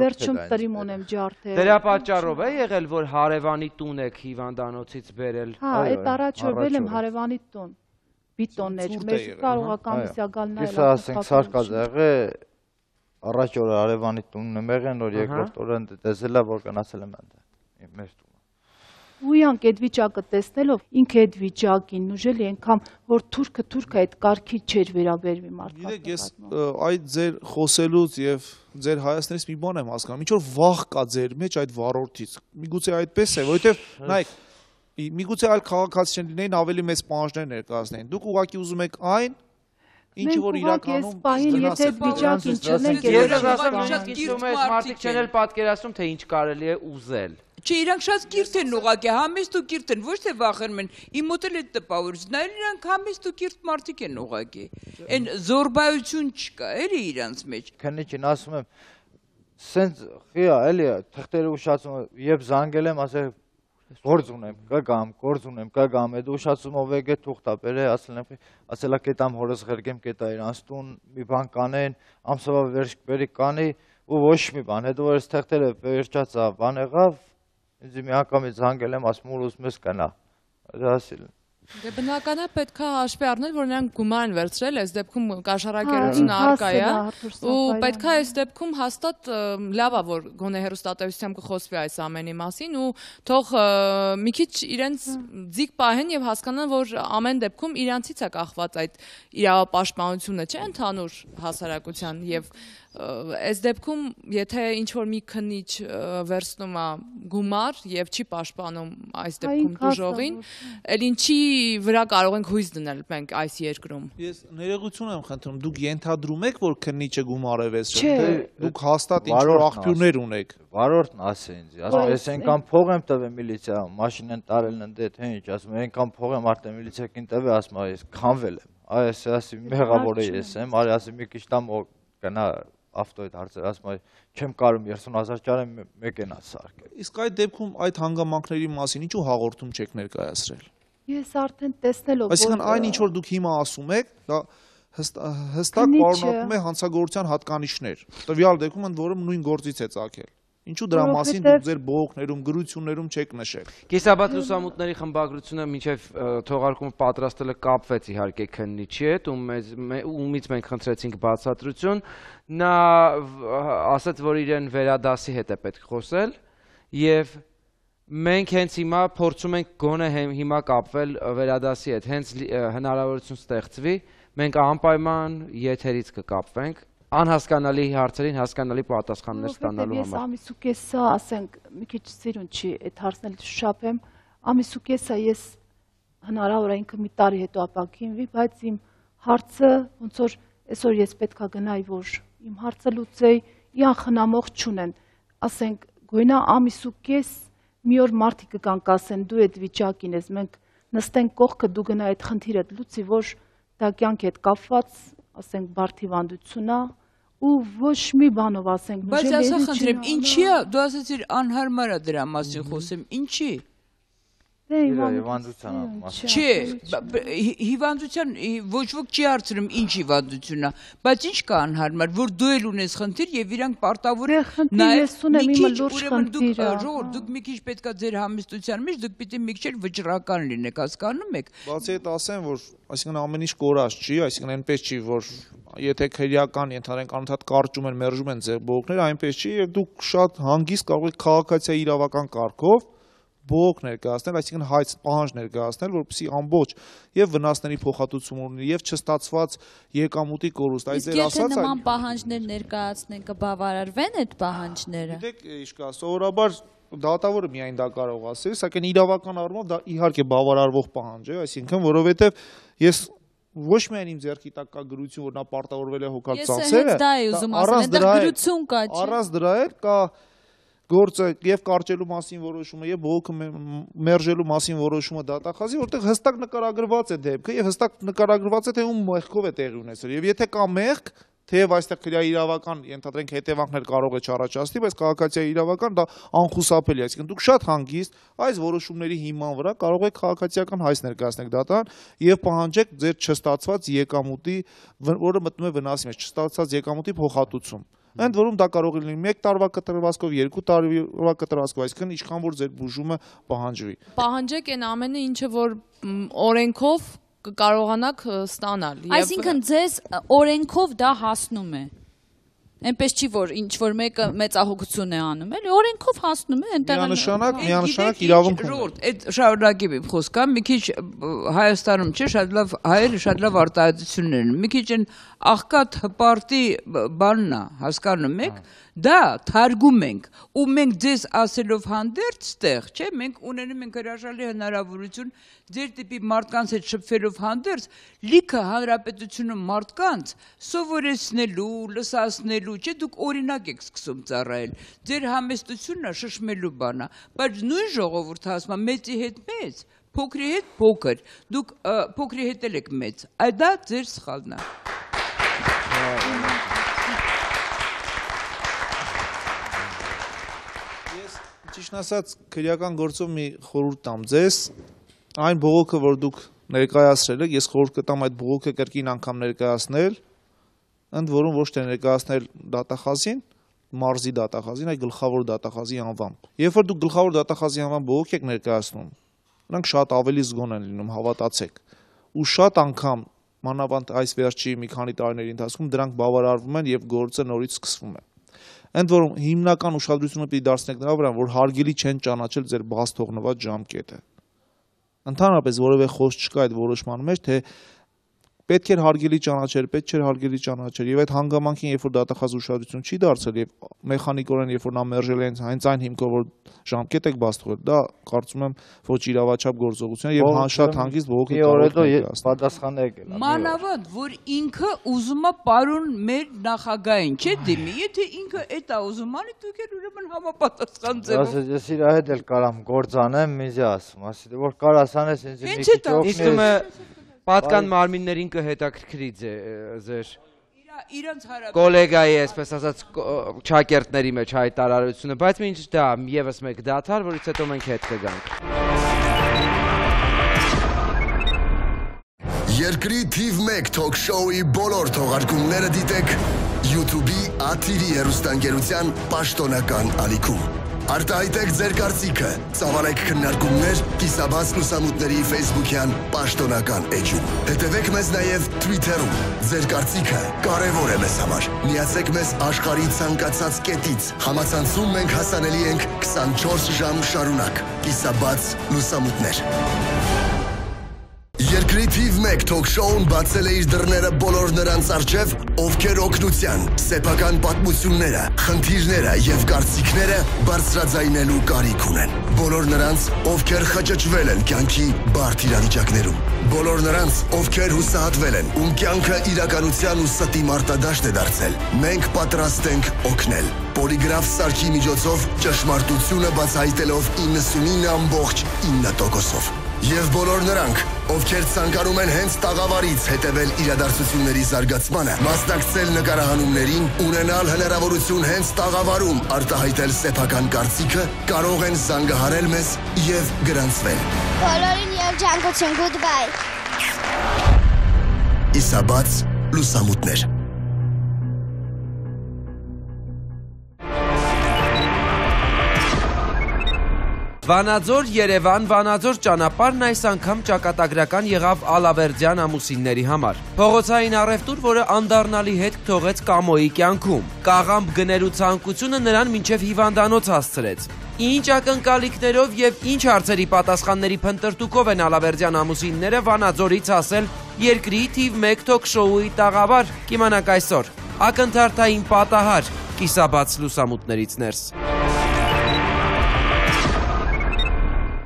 Վերջում տրիմոն եմ ջարդել։ Դրա պատճառով է եղել, որ հարևանի տուն եք հիվանդանոցից բերել։ Հա, այդ առաջ օրվել եմ հարևանի տուն։ Բիտոններ, մեր կարող է կամիսյա գալ նայել։ Ես ասենք սարկած եղե առաջ օրը հարևանի տունն եմ եղել, որ երկրորդ օրը տեսել է, որ գնացել եմ այնտեղ մեր տունը։ Ու իրանք այդ վիճակը տեսնելով ինքը այդ վիճակին ուժելի անգամ որ թուրքը այդ կարգի չէր վերաբերվի մարդկանց։ Գիտեք, ես այդ ձեր խոսելուց եւ ձեր հայացքներից մի բան եմ հասկանում, ինչ որ վախ կա ձեր մեջ այդ վարորդից։ Միգուցե այդպես է, որովհետեւ նայեք Միգուցե այլ քաղաքացիներ լինեին ավելի մեծ պահանջներ ներկայացնեին։ Դուք ուղղակի ուզում եք այն, ինչը որ իրականում եթե վիճակին չունենք, մարդիկ չեն էլ պատկերացնում, թե ինչ կարելի է ուզել։ Չէ, իրանք շատ կիրթ են ուղղակի, համեստ ու կիրթ են, ոչ թե վախենում են։ Իմ մոտ էլ այդ տպավորությունն է, նայել իրանք համեստ ու կիրթ մարդիկ են ուղղակի։ Այն զորբայություն չկա, էլի իրանց մեջ։ Քննիչին ասում եմ, սենց խիա, էլի թղթերը ուշացում, երբ զանգել եմ, ասել գործ ունեմ, կգամ, այդ ուշացումով եկե թուղթա բերե, ասելա կետամ հորս ղերգեմ կետա իրանց տուն, մի բան կանեն, ամսվա վերջ բերի կանի ու ոչ մի բան, հետո որ ես թղթերը վերջացա, բան եղավ, ինձ մի անգամից զանգել եմ, ասում ուր ուզում ես կնա, ասել Դե բնական է պետք է հաշվի առնել, որ նրանք գումար են վերցրել, այս դեպքում կաշառակերությունը առկա է, ու պետք է այս դեպքում հաստատ լավ է, որ գոնե հեռուստատեսությամբ կխոսվի այս ամենի մասին, ու թող մի քիչ իրենց ձիգ պահեն եւ հասկանան, որ ամեն դեպքում իրանցից է կախված այդ իրավապաշտպանությունը, չէ՞, ընդհանուր հասարակության եւ այս դեպքում եթե ինչ որ մի քննիչ վերցնում է գումար եւ չի պաշտպանում այս դեպքում դժողին, էլ ինչի վրա կարող ենք հույս դնել մենք այս երկրում։ Ես ներողություն եմ խնդրում, դուք ենթադրում եք, որ քննիչը գումար է վերցրել, դուք հաստատ ինչ որ աղբյուրներ ունեք։ Վարորդն ասե ինձ, ասում ես այնքան փող եմ տվել միլիցիա, մաշին են տարել ընդ թե ինչ, ասում այնքան փող եմ արդեն միլիցիա կին տվել, ասում ես քանվել եմ։ Այս ասի մեղավոր է ես եմ, արի ասի մի քիչ տամ գնա ավտոյդ հարցեր, ասում այ չեմ կարում 30,000 ճարեմ մեկենա սարքել։ Իսկ այդ դեպքում այդ հանգամանքների մասին ինչու հաղորդում չեք ներկայացրել։ Ես արդեն տեսնելով Այսինքն այն ինչ որ դուք հիմա ասում եք, դա հստակ պարունակում է հանցագործության հատկանիշներ։ Տվյալ դեպքում ընդ որում նույն գործից է ծագել։ Ինչու դրա մասին դուք ձեր բողոքներում, գրություններում չեք նշել։ Կիսաբաց լուսամուտների խմբագրությունը մինչև թողարկումը պատրաստելը կապվեց իհարկե քննիչի հետ, ումից մենք խնդրեցինք բացատրություն, նա ասաց, որ իրեն վերադասի հետ է պետք խոսել եւ մենք հենց հիմա փորձում ենք գոնե հիմա կապվել վերադասի հետ, հենց հնարավորություն ստեղծվի, մենք անպայման եթերից կկապվենք անհասկանալի հարցերին հասկանալի պատասխաններ ստանալու համար։ Ես ամիս ու կեսա, ասենք, մի քիչ սիրուն չի այդ հարցն էլ շապեմ, ամիս ու կեսա ես հնարավոր է ինքը մի տարի հետո ապակինվի, բայց իմ հարցը ոնց որ այսօր ես պետք է գնայի, որ իմ հարցը լուծեի, իրան խնամող չունեն, ասենք, գույնա ամիս ու կես մի օր մարդիկ կգան կասեն դու այդ վիճակին ես, մենք նստենք կողքը դու գնա այդ խնդիրը լուծի, որ դա կյանքի հետ կապված, ասենք, բարդ հիվանդություն է, ու ոչ մի բանով ասենք, բայց ասա խնդրեմ, ինչի է, դու ասացիր անհարմար է դրա մասին խոսեմ, ինչի։ Հիվանդության մասին։ Չէ, հիվանդության ոչ ոք չի հարցնում ինչ հիվանդություն է, բայց ինչ կա անհարմար, որ դու էլ ունես խնդիր եւ իրանք պարտավոր են դուք մի քիչ պետքա ձեր համեստության մեջ դուք պիտի մի քիչ վճռական լինեք, հասկանում եք։ Բացի այդ ասեմ, որ այսինքն ամեն ինչ կորած չի, այսինքն այնպես չի, որ եթե քրեական ենթադրենք անընդհատ կարճում են, մերժում են ձեր բողոքները, այնպես չի եւ դուք շատ հանգիստ կարող եք քաղաքացիայի իրավական կարգով բողոք ներկայացնել, այսինքն հայց պահանջ ներկայացնել, որպեսզի ամբողջ եւ վնասների փոխհատուցում ունի եւ չստացված եկամուտի կորուստ։ Այս ձեր ասած այդ նման պահանջներ ներկայացնեն կբավարարվեն այդ պահանջները։ Գիտեք, ինչ կա, սովորաբար դատավորը միայն դա կարող ասել, սակայն իրավական առումով դա իհարկե բավարարվող պահանջ է, այսինքն որովհետեւ ես ոչ միայն իմ ձեռքի տակ կա գրություն, որ նա պարտավորվել է հոգալ ծախսերը, ես դա եմ ուզում ասել, այնտեղ գրություն կա, չէ՞։ Առանց դրա էլ կա գործը եւ կարճելու մասին որոշումը եւ բողոքը մերժելու մասին որոշումը դատախազի, որտեղ հստակ նկարագրված է դեպքը եւ հստակ նկարագրված է թե ում մեղքով է տեղի ունեցել։ Եվ եթե կա մեղք, թեև այստեղ քրեա իրավական ենթադրենք հետևանքներ կարող է չառաջացնի, բայց քաղաքացիայի իրավական դա անխուսափելի է։ Այսինքն դուք շատ հանգիստ այս որոշումների հիման վրա կարող եք քաղաքացիական հայց ներկայացնել դատարան եւ պահանջեք ձեր չստացված եկամուտի, որը մտնում է վնասի մեջ, չստացած եկամուտի փոխհատուցում։ Ընդ որում դա կարող է լինի 1 տարվա կտրվածքով, 2 տարվա կտրվածքով, այսինքն ինչքան որ ձեր բուժումը պահանջվի։ Պահանջեք այն ամենը, ինչը որ օրենքով կարողանաք ստանալ։ Այսինքն ձեզ օրենքով դա հասնում է։ Այնպես չի որ ինչ որ մեկը մեծահոգություն է անում, էլի օրենքով հասնում է այնտեղ միանշանակ իրավունք ունի։ Այդ շարունակի իմ խոսքը, մի քիչ Հայաստանում չէ, շատ լավ հայերը շատ լավ արտահայտություններ են։ Մի քիչ են աղքատ հպարտի բանն է, հասկանում եք, դա թարգում ենք ու մենք ձեզ ասելով հանդերձ ստեղ, չէ, մենք ունենում ենք հրաշալի հնարավորություն ձեր տիպի մարդկանց հետ շփվելով հանդերձ լիքը հանրապետությունում մարդկանց սովորեցնելու, լսացնելու, չէ, դուք օրինակ եք սկսում ծառայել, ձեր համեստությունն է շշմելու բան է, բայց նույն ժողովուրդը ասում է մեծի հետ մեծ, փոքրի հետ փոքր, դուք փոքրի հետ եք մեծ, այդ դա ձեր սխալն է։ Ճիշտ ասած, քրեական գործով մի խորհուրդ տամ ձեզ, այն բողոքը, որ դուք ներկայացրել եք, ես խորհուրդ կտամ այդ բողոքը կրկին անգամ ներկայացնել, ընդ որում ոչ թե ներկայացնել դատախազին, մարզի դատախազին, այլ գլխավոր դատախազի անվամբ։ Երբ որ դուք գլխավոր դատախազի անվամբ բողոք եք ներկայացնում, նրանք շատ ավելի զգոն են լինում, հավատացեք։ Ու շատ անգամ մանավանդ այս վերջի մի քանի տարիների ընթացքում դրանք բավարարվում են եւ գործը նորից սկսվում է։ Ընդ որում հիմնական ուշադրությունը պիտի դարձնեք նրա վրա, որ հարգելի չեն ճանաչել ձեր բաց թողնված ժամկետը։ Ընդհանրապես որևէ խոսք չկա այդ որոշման մեջ, թե պետք էր հարգելի ճանաչել, պետք չէր հարգելի ճանաչել եւ այդ հանգամանքին, երբ որ դատախազ ուշադրություն չի դարձել եւ մեխանիկորեն, երբ որ նա մերժել է հենց այն հիմքով, որ ժամկետ եք բաց թողել, դա կարծում եմ ոչ իրավաչափ գործողություն է եւ շատ հանգիստ բողոքի տարածք պատասխան եկել։ Մանավանդ, որ ինքը ուզում է պարոն մեր նախագահին, չէ՞ դիմի, եթե ինքը էդ է ուզում անի, դուք էլ ուրեմն համապատասխան ձևով։ Ես իր հետ էլ կարամ գործ անեմ, ինձ ասում, ասի որ կարաս անես ինձ մի քիչ օգնես։ Պատկան մարմիններին կհետաքրքրի ձեր իրանց հարաբերական գոլեգայի, այսպես ասած, ճակերտների մեջ հայտարարությունը, բայց մինչ դա եւս մեկ դադար, որից հետո մենք հետ կգանք։ Երկրի թիվ 1 թոք շոուի բոլոր թողարկումները դիտեք YouTube-ի Աթիրի հեռուստաընկերության պաշտոնական ալիքում։ Արտահայտեք ձեր կարծիքը, ծավալեք քննարկումներ կիսաբաց լուսամուտների Facebook-յան պաշտոնական էջում։ Հետևեք մեզ նաև Twitter-ում։ Ձեր կարծիքը կարևոր է մեզ համար։ Միացեք մեզ աշխարհի ցանկացած կետից։ Համացանցում մենք հասանելի ենք 24 ժամ շարունակ։ Կիսաբաց լուսամուտներ։ Երկրի թիվ 1 թոք շոուն բացել է իր դռները բոլոր նրանց առջև, ովքեր օգնության, սեփական պատմությունները, խնդիրները եւ կարծիքները բարձրաձայնելու կարիք ունեն։ Բոլոր նրանց, ովքեր խճճվել են կյանքի բարդ իրավիճակներում։ Բոլոր նրանց, ովքեր հուսահատվել են, ում կյանքը իրականության ու ստի մարտադաշտ է դարձել։ Մենք պատրաստ ենք օգնել։ Պոլիգրաֆ սարքի միջոցով ճշմարտությունը բացահայտելով 99.9%-ով։ Եվ բոլոր նրանք, ովքեր ցանկանում են հենց տաղավարից հետևել իրադարձությունների զարգացմանը, մասնակցել նկարահանումներին, ունենալ հնարավորություն հենց տաղավարում արտահայտել սեփական կարծիքը, կարող են զանգահարել մեզ եւ գրանցվել։ Բոլորին երջանկություն, goodbye։ Կիսաբաց լուսամուտներ։ Վանաձոր Երևան Վանաձոր ճանապարհն այս անգամ ճակատագրական եղավ Ալավերդյան ամուսինների համար։ Փողոցային առևտուր, որը անդառնալի հետք թողեց Կամոյի կյանքում։ Կաղամբ գներու ցանկությունը նրան մինչև հիվանդանոց հասցրեց։ Ինչ ակնկալիքներով եւ ինչ հարցերի պատասխանների փնտրտուքով են Ալավերդյան ամուսինները Վանաձորից հասել երկրի թիվ 1 թոք շոուի տաղավար, կիմանաք այսօր։ Ակնթարթային պատահար, կիսաբաց լուսամուտներից ներս։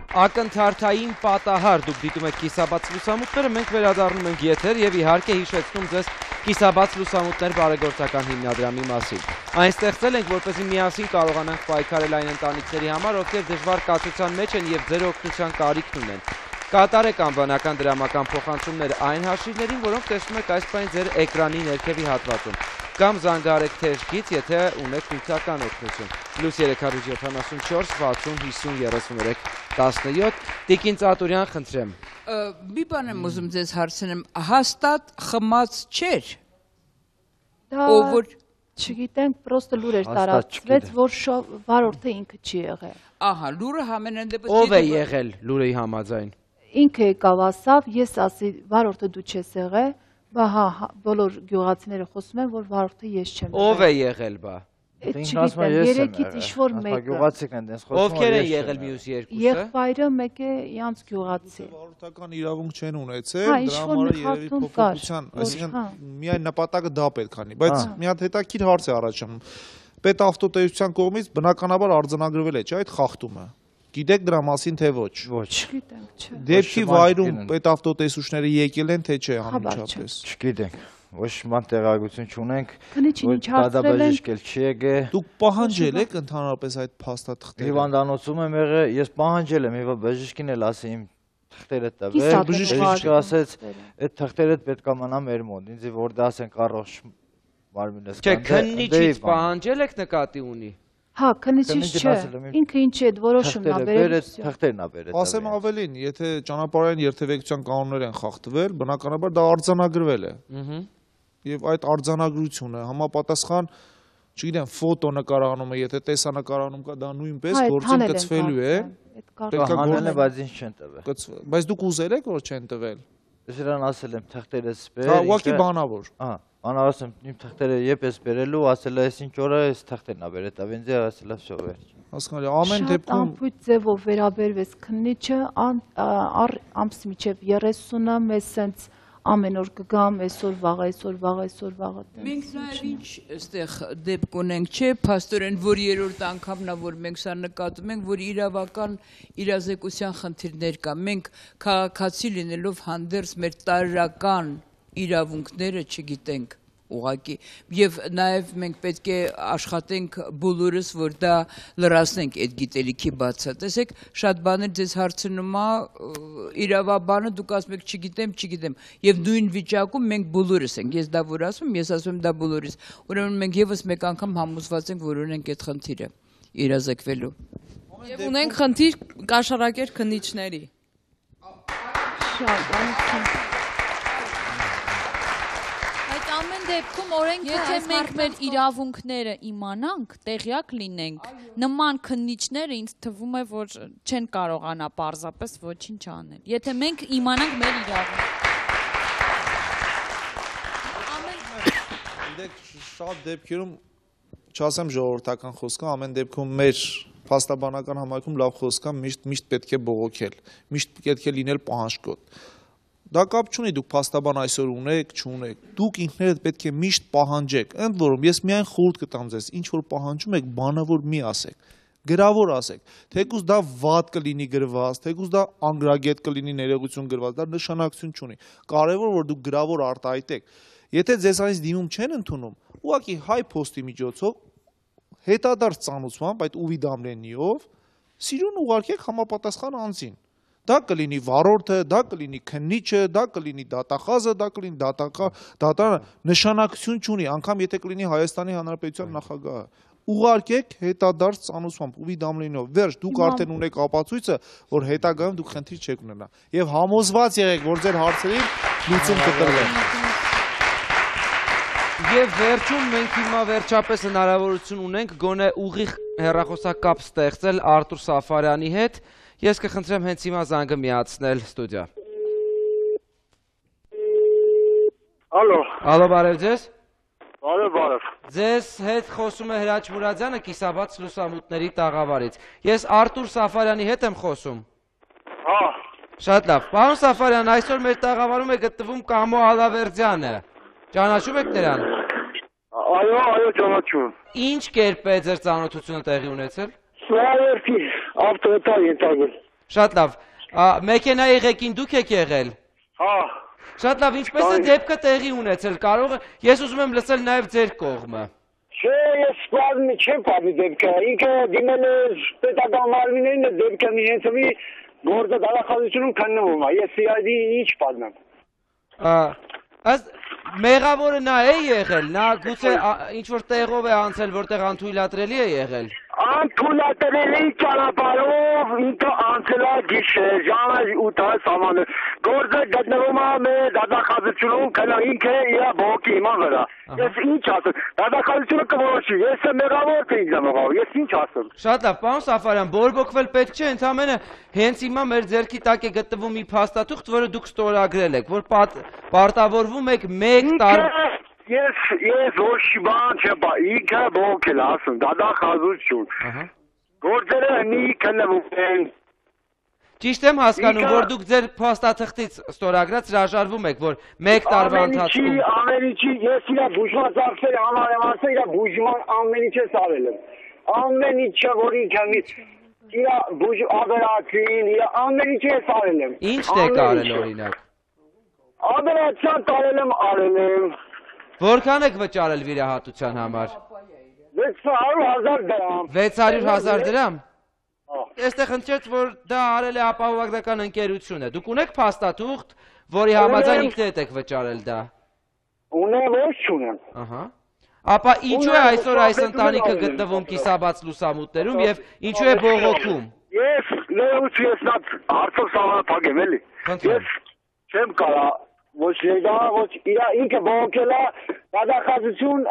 Ակնթարթային պատահար, դուք դիտում եք կիսաբաց լուսամուտները, մենք վերադառնում ենք եթեր եւ իհարկե հիշեցնում ձեզ կիսաբաց լուսամուտներ բարեգործական հիմնադրամի մասին։ Այն ստեղծել ենք, որպեսզի միասին կարողանանք պայքարել այն ընտանիքների համար, ովքեր դժվար կացության մեջ են եւ ձեր օգնության կարիքն ունեն։ Կատարեք անվանական դրամական փոխանցումներ այն հաշիվներին, որոնք տեսնում եք այս պայն ձեր էկրանի ներքևի հատվածում, կամ զանգահարեք թեժգից, եթե ունեք նյութական օգնություն։ +374 60 50 33 17 Տիկին Ծատուրյան, խնդրեմ։ Մի բան եմ ուզում ձեզ հարցնեմ, հաստատ խմած չէր։ Դա չգիտենք, պրոստը լուր էր տարածվեց, որ վարորդը ինքը չի եղել։ Ահա, լուրը համենայն դեպս ով է եղել լուրի համաձայն։ Ինքը եկավ ասավ, ես ասի վարորդը դու չես եղել, բա հա բոլոր գյուղացիները խոսում են, որ վարորդը ես չեմ եղել։ Ով է եղել բա։ Չգիտեմ, երեքից ինչ-որ մեկը։ Գյուղացիք են դες խոսում։ Ովքեր են եղել մյուս երկուսը։ Եղբայրը մեկը իրանց գյուղացի։ Վարորդական իրավունք չեն ունեցել, դրա համար երևի փոփոխության, այսինքն միայն նպատակը դա պետք անի, բայց մի հատ հետաքրքիր հարց է առաջանում։ Պետավտոտեսության կողմից բնականաբար արձանագրվել է, չէ՞, այդ խախտումը։ Գիտեք դրա մասին թե ոչ։ Ոչ։ Չգիտենք, չէ։ Դեպքի վայրում պետավտոտեսուչները եկել են թե չէ անմիջապես։ Չգիտենք։ Ոչ ման տեղեկություն չունենք։ Քնիչին չհարցրել են։ Դադաբժիշկ չի եկել։ Դուք պահանջել եք ընդհանրապես այդ փաստաթղթերը։ Հիվանդանոցում եմ եղել, ես պահանջել եմ, եւ բժիշկին էլ ասի իմ թղթերը տվել։ Բժիշկը ասեց, այդ թղթերը պետք է մնա մեր մոտ։ Ինձ որ դասեն առողջ մարմինս։ Չէ, քննիչից պահանջել եք նկատի ունի։ Հա, քննիչից չէ։ Ինքը ինչ է որոշումն ա բերել։ Թղթերն ա բերել։ Ասեմ ավելին, եթե ճանապարհային երթևեկության կանոններ են խախտվել, բնականաբար դա արձանագրվել է։ Եվ այդ արձանագրությունը համապատասխան, չգիտեմ, ֆոտո նկարահանումը, եթե տեսանկարահանում կա, դա նույնպես գործին կցվելու է։ հանել են, բայց ինչ չեն տվել։ Բայց դուք ուզել եք, որ չեն տվել։ Ես իրան ասել եմ թղթերս բեր։ Հա, ուղղակի բանավոր։ Բանավոր ասեմ, իմ թղթերը երբ ես բերելու, ասել է, այս ինչ օրը ես թղթերն ա բերել, տավենձի ասել է, всё վերջ։ Հասկանալի, ամեն դեպքում շատ անփույթ ձևով վերաբերվեց քննիչը, ամսի միջև 30-ը մեզ սենց ամեն օր կգամ, այսօր վաղը։ Մենք նաև ինչ այստեղ դեպք ունենք, չէ, փաստորեն, որ երրորդ անգամն է, որ մենք սա նկատում ենք, որ իրավական իրազեկության խնդիրներ կա։ Մենք քաղաքացի լինելով հանդերձ մեր տարրական իրավունքները չգիտենք ուղղակի եւ նաեւ մենք պետք է աշխատենք բոլորս որ դա լրացնենք այդ գիտելիքի բացատեսեք շատ բաներ ձեզ հարցնում է իրավաբանը դուք ասում եք չգիտեմ եւ նույն վիճակում մենք բոլորս ենք ես դա որ ասում ես ասում եմ դա բոլորս ուրեմն մենք եւս մեկ անգամ համոզված ենք որ ունենք այդ խնդիրը իրազեկվելու եւ ունենք խնդիր կաշառակեր քննիչների Ամեն դեպքում եթե մենք մեր իրավունքները իմանանք, տեղյակ լինենք, նման քննիչները ինձ թվում է, որ չեն կարողանա պարզապես ոչինչ անել։ Եթե մենք իմանանք մեր իրավունքները։ Շատ դեպքերում չասեմ ժողովրդական խոսքը, ամեն դեպքում մեր փաստաբանական համայնքում լավ խոսքը միշտ պետք է բողոքել, միշտ պետք է լինել պահանջկոտ։ Դա կապ չունի դուք փաստաբան այսօր ունեք, չունեք, դուք ինքներդ պետք է միշտ պահանջեք, ընդ որում ես միայն խորհուրդ կտամ ձեզ, ինչ որ պահանջում եք, բանավոր մի ասեք, գրավոր ասեք, թեկուզ դա վատ կլինի գրված, թեկուզ դա անգրագետ կլինի ներողություն գրված, դա նշանակություն չունի, կարևոր որ դուք գրավոր արտահայտեք, եթե ձեզանից դիմում չեն ընդունում, ուղղակի հայ փոստի միջոցով հետադարձ ծանուցմամբ այդ ուվիդամլենիով սիրուն ուղարկեք համապատասխան անձին Դա կլինի վարորդը, դա կլինի քննիչը, դա կլինի դատախազը, դա կլինի դատարանը, նշանակություն չունի, անգամ եթե կլինի Հայաստանի Հանրապետության նախագահը։ Ուղարկեք հետադարձ ծանուցմամբ, ուվիդամլենիով, վերջ, դուք արդեն ունեք ապացույցը, որ հետագայում դուք խնդիր չեք ունենա։ Եվ համոզված եղեք, որ ձեր հարցերին լուծում կտրվի։ Եվ վերջում մենք հիմա վերջապես հնարավորություն ունենք գոնե ուղիղ հեռախոսակապ ստեղծել Արտուր Սաֆարյանի հետ։ Ես կխնդրեմ հենց հիմա զանգը միացնել ստուդիա։ Ալո, բարև ձեզ։ Բարև։ Ձեզ հետ խոսում է Հրաչ Մուրադյանը Կիսաբաց լուսամուտների տաղավարից։ Ես Արտուր Սաֆարյանի հետ եմ խոսում։ Հա։ Շատ լավ։ Պարոն Սաֆարյան, այսօր մեր տաղավարում է գտնվում Կամո Ալավերդյանը։ Ճանաչում եք նրան։ Այո, ճանաչում։ Ինչ կերպ է ձեր ծանոթությունը տեղի ունեցել։ Սուարերքի ավտոտար ենթագել։ Շատ լավ, մեքենայի ղեկին դուք եք եղել։ Հա։ Շատ լավ, ինչպես է դեպքը տեղի ունեցել, կարող է, ես ուզում եմ լսել նաև ձեր կողմը։ Չէ, ես չեմ պատմի դեպքը, ինքը դիմել է պետական մարմիններին դեպքը մի հենցվի գործը դարախազությունում քննվում է, ես իրադի ինչ պատմեմ։ Մեղավորը նա է եղել, նա գուցե ինչ-որ տեղով է անցել, որտեղ անթույլատրելի է եղել։ Անթույլատրելի ճանապարհով ինքը անցել է գիշեր, ժամը 8-ը սամանը։ Գործը գտնվում է մեր դատախազությունում, ինքը իր բողոքի հիման վրա։ Ես ինչ ասեմ, դատախազությունը կորոշի, ես եմ մեղավոր թե ինձ եմ եղավ, ես ինչ ասեմ։ Շատ լավ, պարոն Սաֆարյան, բորբոքվել պետք չէ, ընդամենը հենց հիմա մեր ձեռքի տակ է գտնվում մի փաստաթուղթ, որը դուք ստորագրել եք, որ պարտավորվում եք մեկ Ես ոչ բան չեմ, ինքը բողոքել ասում, դատախազություն։ Գործերը հնի քննվում են։ Ճիշտ եմ հասկանում, որ դուք ձեր փաստաթղթից ստորագրած հրաժարվում եք, որ մեկ տարվա ընթացքում ամեն ինչի ես իր բուժման ծախսերը համարել իր բուժման ամեն ինչ ես արել եմ։ Ամեն ինչը որ ինքը իր բուժ աբերացին, իր ամեն ինչ ես արել եմ։ Ի՞նչն եք արել օրինակ։ Աբերացիան արել եմ։ Որքան եք վճարել վիրահատության համար։ 600,000 դրամ։ 600,000 դրամ։ Այստեղ ընչեց, որ դա արել է ապահովագրական ընկերությունը։ Դուք ունեք փաստաթուղթ, որի համաձայն ինքներդ եք վճարել դա։ Ունեմ, ոչ չունեմ։ Ահա։ Ապա ինչու է այսօր այս ընտանիքը գտնվում Կիսաբաց լուսամուտներում եւ ինչու է բողոքում։ Ես նա հարցով սահմանափակեմ էլի։ Ես չեմ կարա ոչ դա ոչ ինքը բողոքել է դատախազություն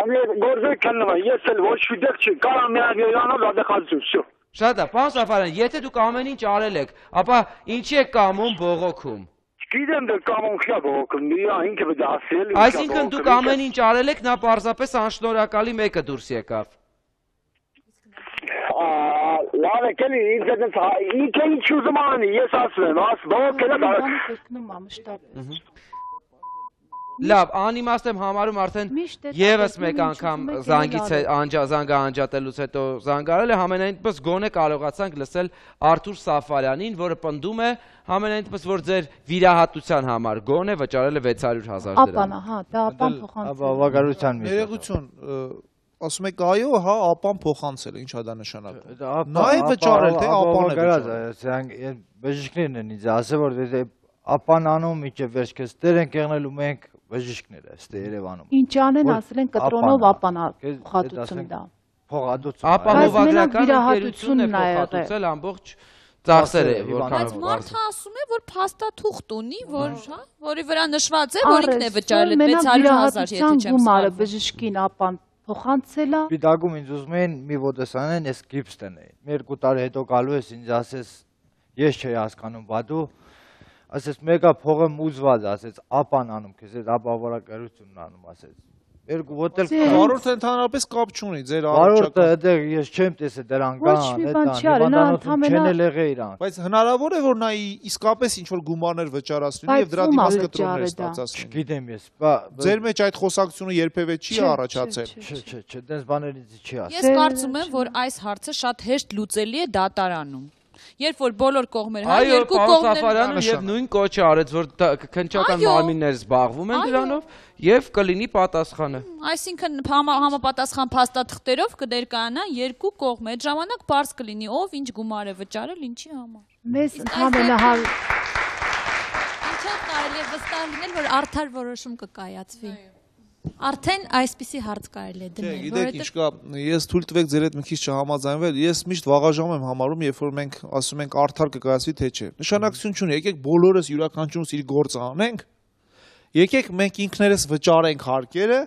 գործը քննվում է ես էլ ոչ ֆիդեխ չի կարա միանալ դատախազություն շո Շատ է, պարոն Սաֆարյան, եթե դուք ամեն ինչ արել եք, ապա ինչի եք կամում բողոքում։ Գիտեմ դե կամում չի բողոքում, միա ինքը պետք է ասել։ Այսինքն դուք ամեն ինչ արել եք, նա պարզապես անշնորհակալի մեկը դուրս եկավ։ Լավ է, կելի, ինքը ինչ ուզում անի, ես ասում եմ, բողոքելը Լավ, անիմաստ եմ համարում արդեն եւս մեկ անգամ զանգը անջատելուց հետո զանգարել է, համենայնպես գոնե կարողացանք լսել Արթուր Սաֆարյանին, որը պնդում է համենայնպես, որ ձեր վիրահատության համար գոնե վճարել է 600,000 դրամ։ Ապան, հա, դա ապան փոխանցել։ Բավականության մի Ներողություն, ասում եք այո, հա, ապան փոխանցել է, ինչ է դա նշանակում։ Նա է վճարել, թե ապան է վճարել։ Բժիշկներն են ինձ ասել, որ ապան անում միջև վերջքես դեր ենք եղնելու մենք բժիշկները ստե Երևանում։ Ինչ անեն, ասել են կտրոնով ապան փոխհատուցում դա։ Փոխհատուցում։ Ապահովագրական ընկերությունն է փոխհատուցել ամբողջ ծախսերը, Բայց մարդը ասում է, որ փաստաթուղթ ունի, որ, հա, որի վրա նշված է, որ ինքն է վճարել 600,000 եթե չեմ գումարը բժշկին ապան փոխանցել է։ Պիտակում ինձ ուզում են մի ոտեսանեն, ես գիպս տնեի։ Մի 2 տարի հետո գալու ես ինձ ասես, ես չէի հասկանում, բա դու ասես մեկը փողը մուզված, ասես ապան անում քեզ, այդ ապահովագրությունն անում, ասես։ Երկու ոտել վարորդը ընդհանրապես կապ չունի, ձեր վարորդը այդտեղ ես չեմ տեսել դրան կան, այդտեղ չեն եղել իրան։ Բայց հնարավոր է որ նա իսկապես ինչ որ գումարներ վճարացնի եւ դրա դիմաց կտրոններ ստացածնի։ Չգիտեմ ես, ձեր մեջ այդ խոսակցությունը երբևէ չի առաջացել։ Չէ, դες բաներից չի ասել։ Ես կարծում եմ, որ այս հարցը շատ հեշտ լուծելի է դատարանում։ Երբ որ բոլոր կողմերը, հա, երկու կողմերը եւ նույն կոչը արեց, որ քննչական մարմինները զբաղվում են դրանով եւ կլինի պատասխանը։ Այսինքն համապատասխան փաստաթղթերով կներկայանա երկու կողմ, այդ ժամանակ բարձ կլինի ով ինչ գումար է վճարել, ինչի համար։ Մեզ ամենահար Ինչով կարելի է վստահ լինել, որ արդար որոշում կկայացվի։ Արդեն այսպիսի հարց կարելի է դնել, գիտեք ինչ կա, ես թույլ տվեք ձեր հետ մի քիչ չհամաձայնվել, ես միշտ վաղաժամ եմ համարում, երբ որ մենք ասում ենք արդար կկայացվի թե չէ։ Նշանակություն չունի, եկեք բոլորս յուրաքանչյուրս իր գործը անենք, եկեք մենք ինքներս վճարենք հարկերը,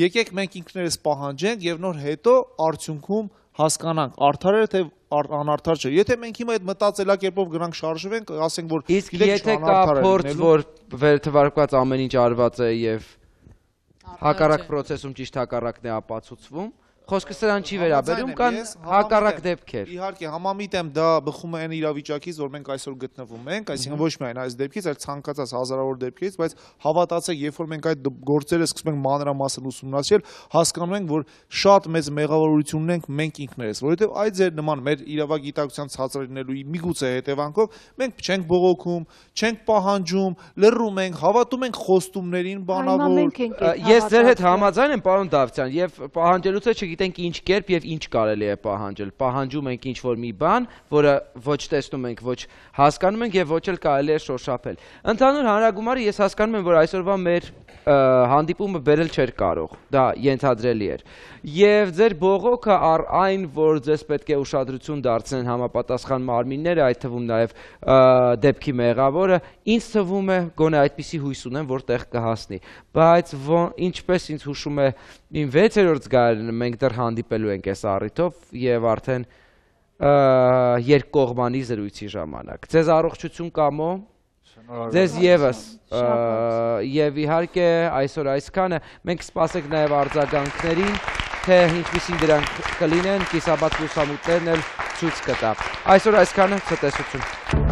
եկեք մենք ինքներս պահանջենք եւ նոր հետո արդյունքում հասկանանք արդար է թե անարդար չէ։ Եթե մենք հիմա այդ մտածելակերպով գնանք շարժվենք, ասենք որ իսկ եթե կա փորձ, որ վերթվարկված ամեն ինչ արված է եւ հակառակ process-ում ճիշտ հակառակն է ապացուցվում, խոսքը սրան չի վերաբերում, կան հակառակ դեպքեր։ Իհարկե, համամիտ եմ, դա բխում է այն իրավիճակից, որ մենք այսօր գտնվում ենք, այսինքն ոչ միայն այս դեպքից, այլ ցանկացած հազարավոր դեպքերից, բայց հավատացեք, երբ որ մենք այդ գործերը սկսում ենք մանրամասն ուսումնասիրել, հասկանում ենք, որ շատ մեծ մեղավորություն ունենք մենք ինքներս, որովհետև այդ ձեր նման մեր իրավագիտակցության ցածր լինելու միգուցե հետևանքով մենք չենք բողոքում, չենք պահանջում, լռում ենք, հավատում ենք խոստումներին, բանավոր։ Ես ձեր հետ համաձայն եմ, պարոն Դավթյան, եւ պահանջելուց է գիտենք ինչ կերպ եւ ինչ կարելի է պահանջել։ Պահանջում ենք ինչ որ մի բան, որը ոչ տեսնում ենք, ոչ հասկանում ենք եւ ոչ էլ կարելի է շոշափել։ Ընդհանուր հանրագումարը ես հասկանում եմ, որ այսօրվա մեր հանդիպումը բերել չէր կարող։ Դա ենթադրելի էր։ Եվ ձեր բողոքը առ այն, որ ձեզ պետք է ուշադրություն դարձնեն համապատասխան մարմինները, այդ թվում նաեւ դեպքի մեղավորը, ինձ թվում է գոնե այդպիսի հույս ունեմ, որ տեղ կհասնի։ Բայց ինչպես ինձ հուշում է իմ 6-րդ զգայելը, մենք դեռ հանդիպելու ենք այս առիթով եւ արդեն երկկողմանի զրույցի ժամանակ։ Ձեզ առողջություն կամո։ Ձեզ եւս եւ իհարկե այսօր այսքանը մենք սպասենք նաեւ արձագանքներին, թե ինչպիսին դրանք կլինեն, կիսաբաց լուսամուտներն էլ ցույց կտա։ Այսօր այսքանը, ցտեսություն։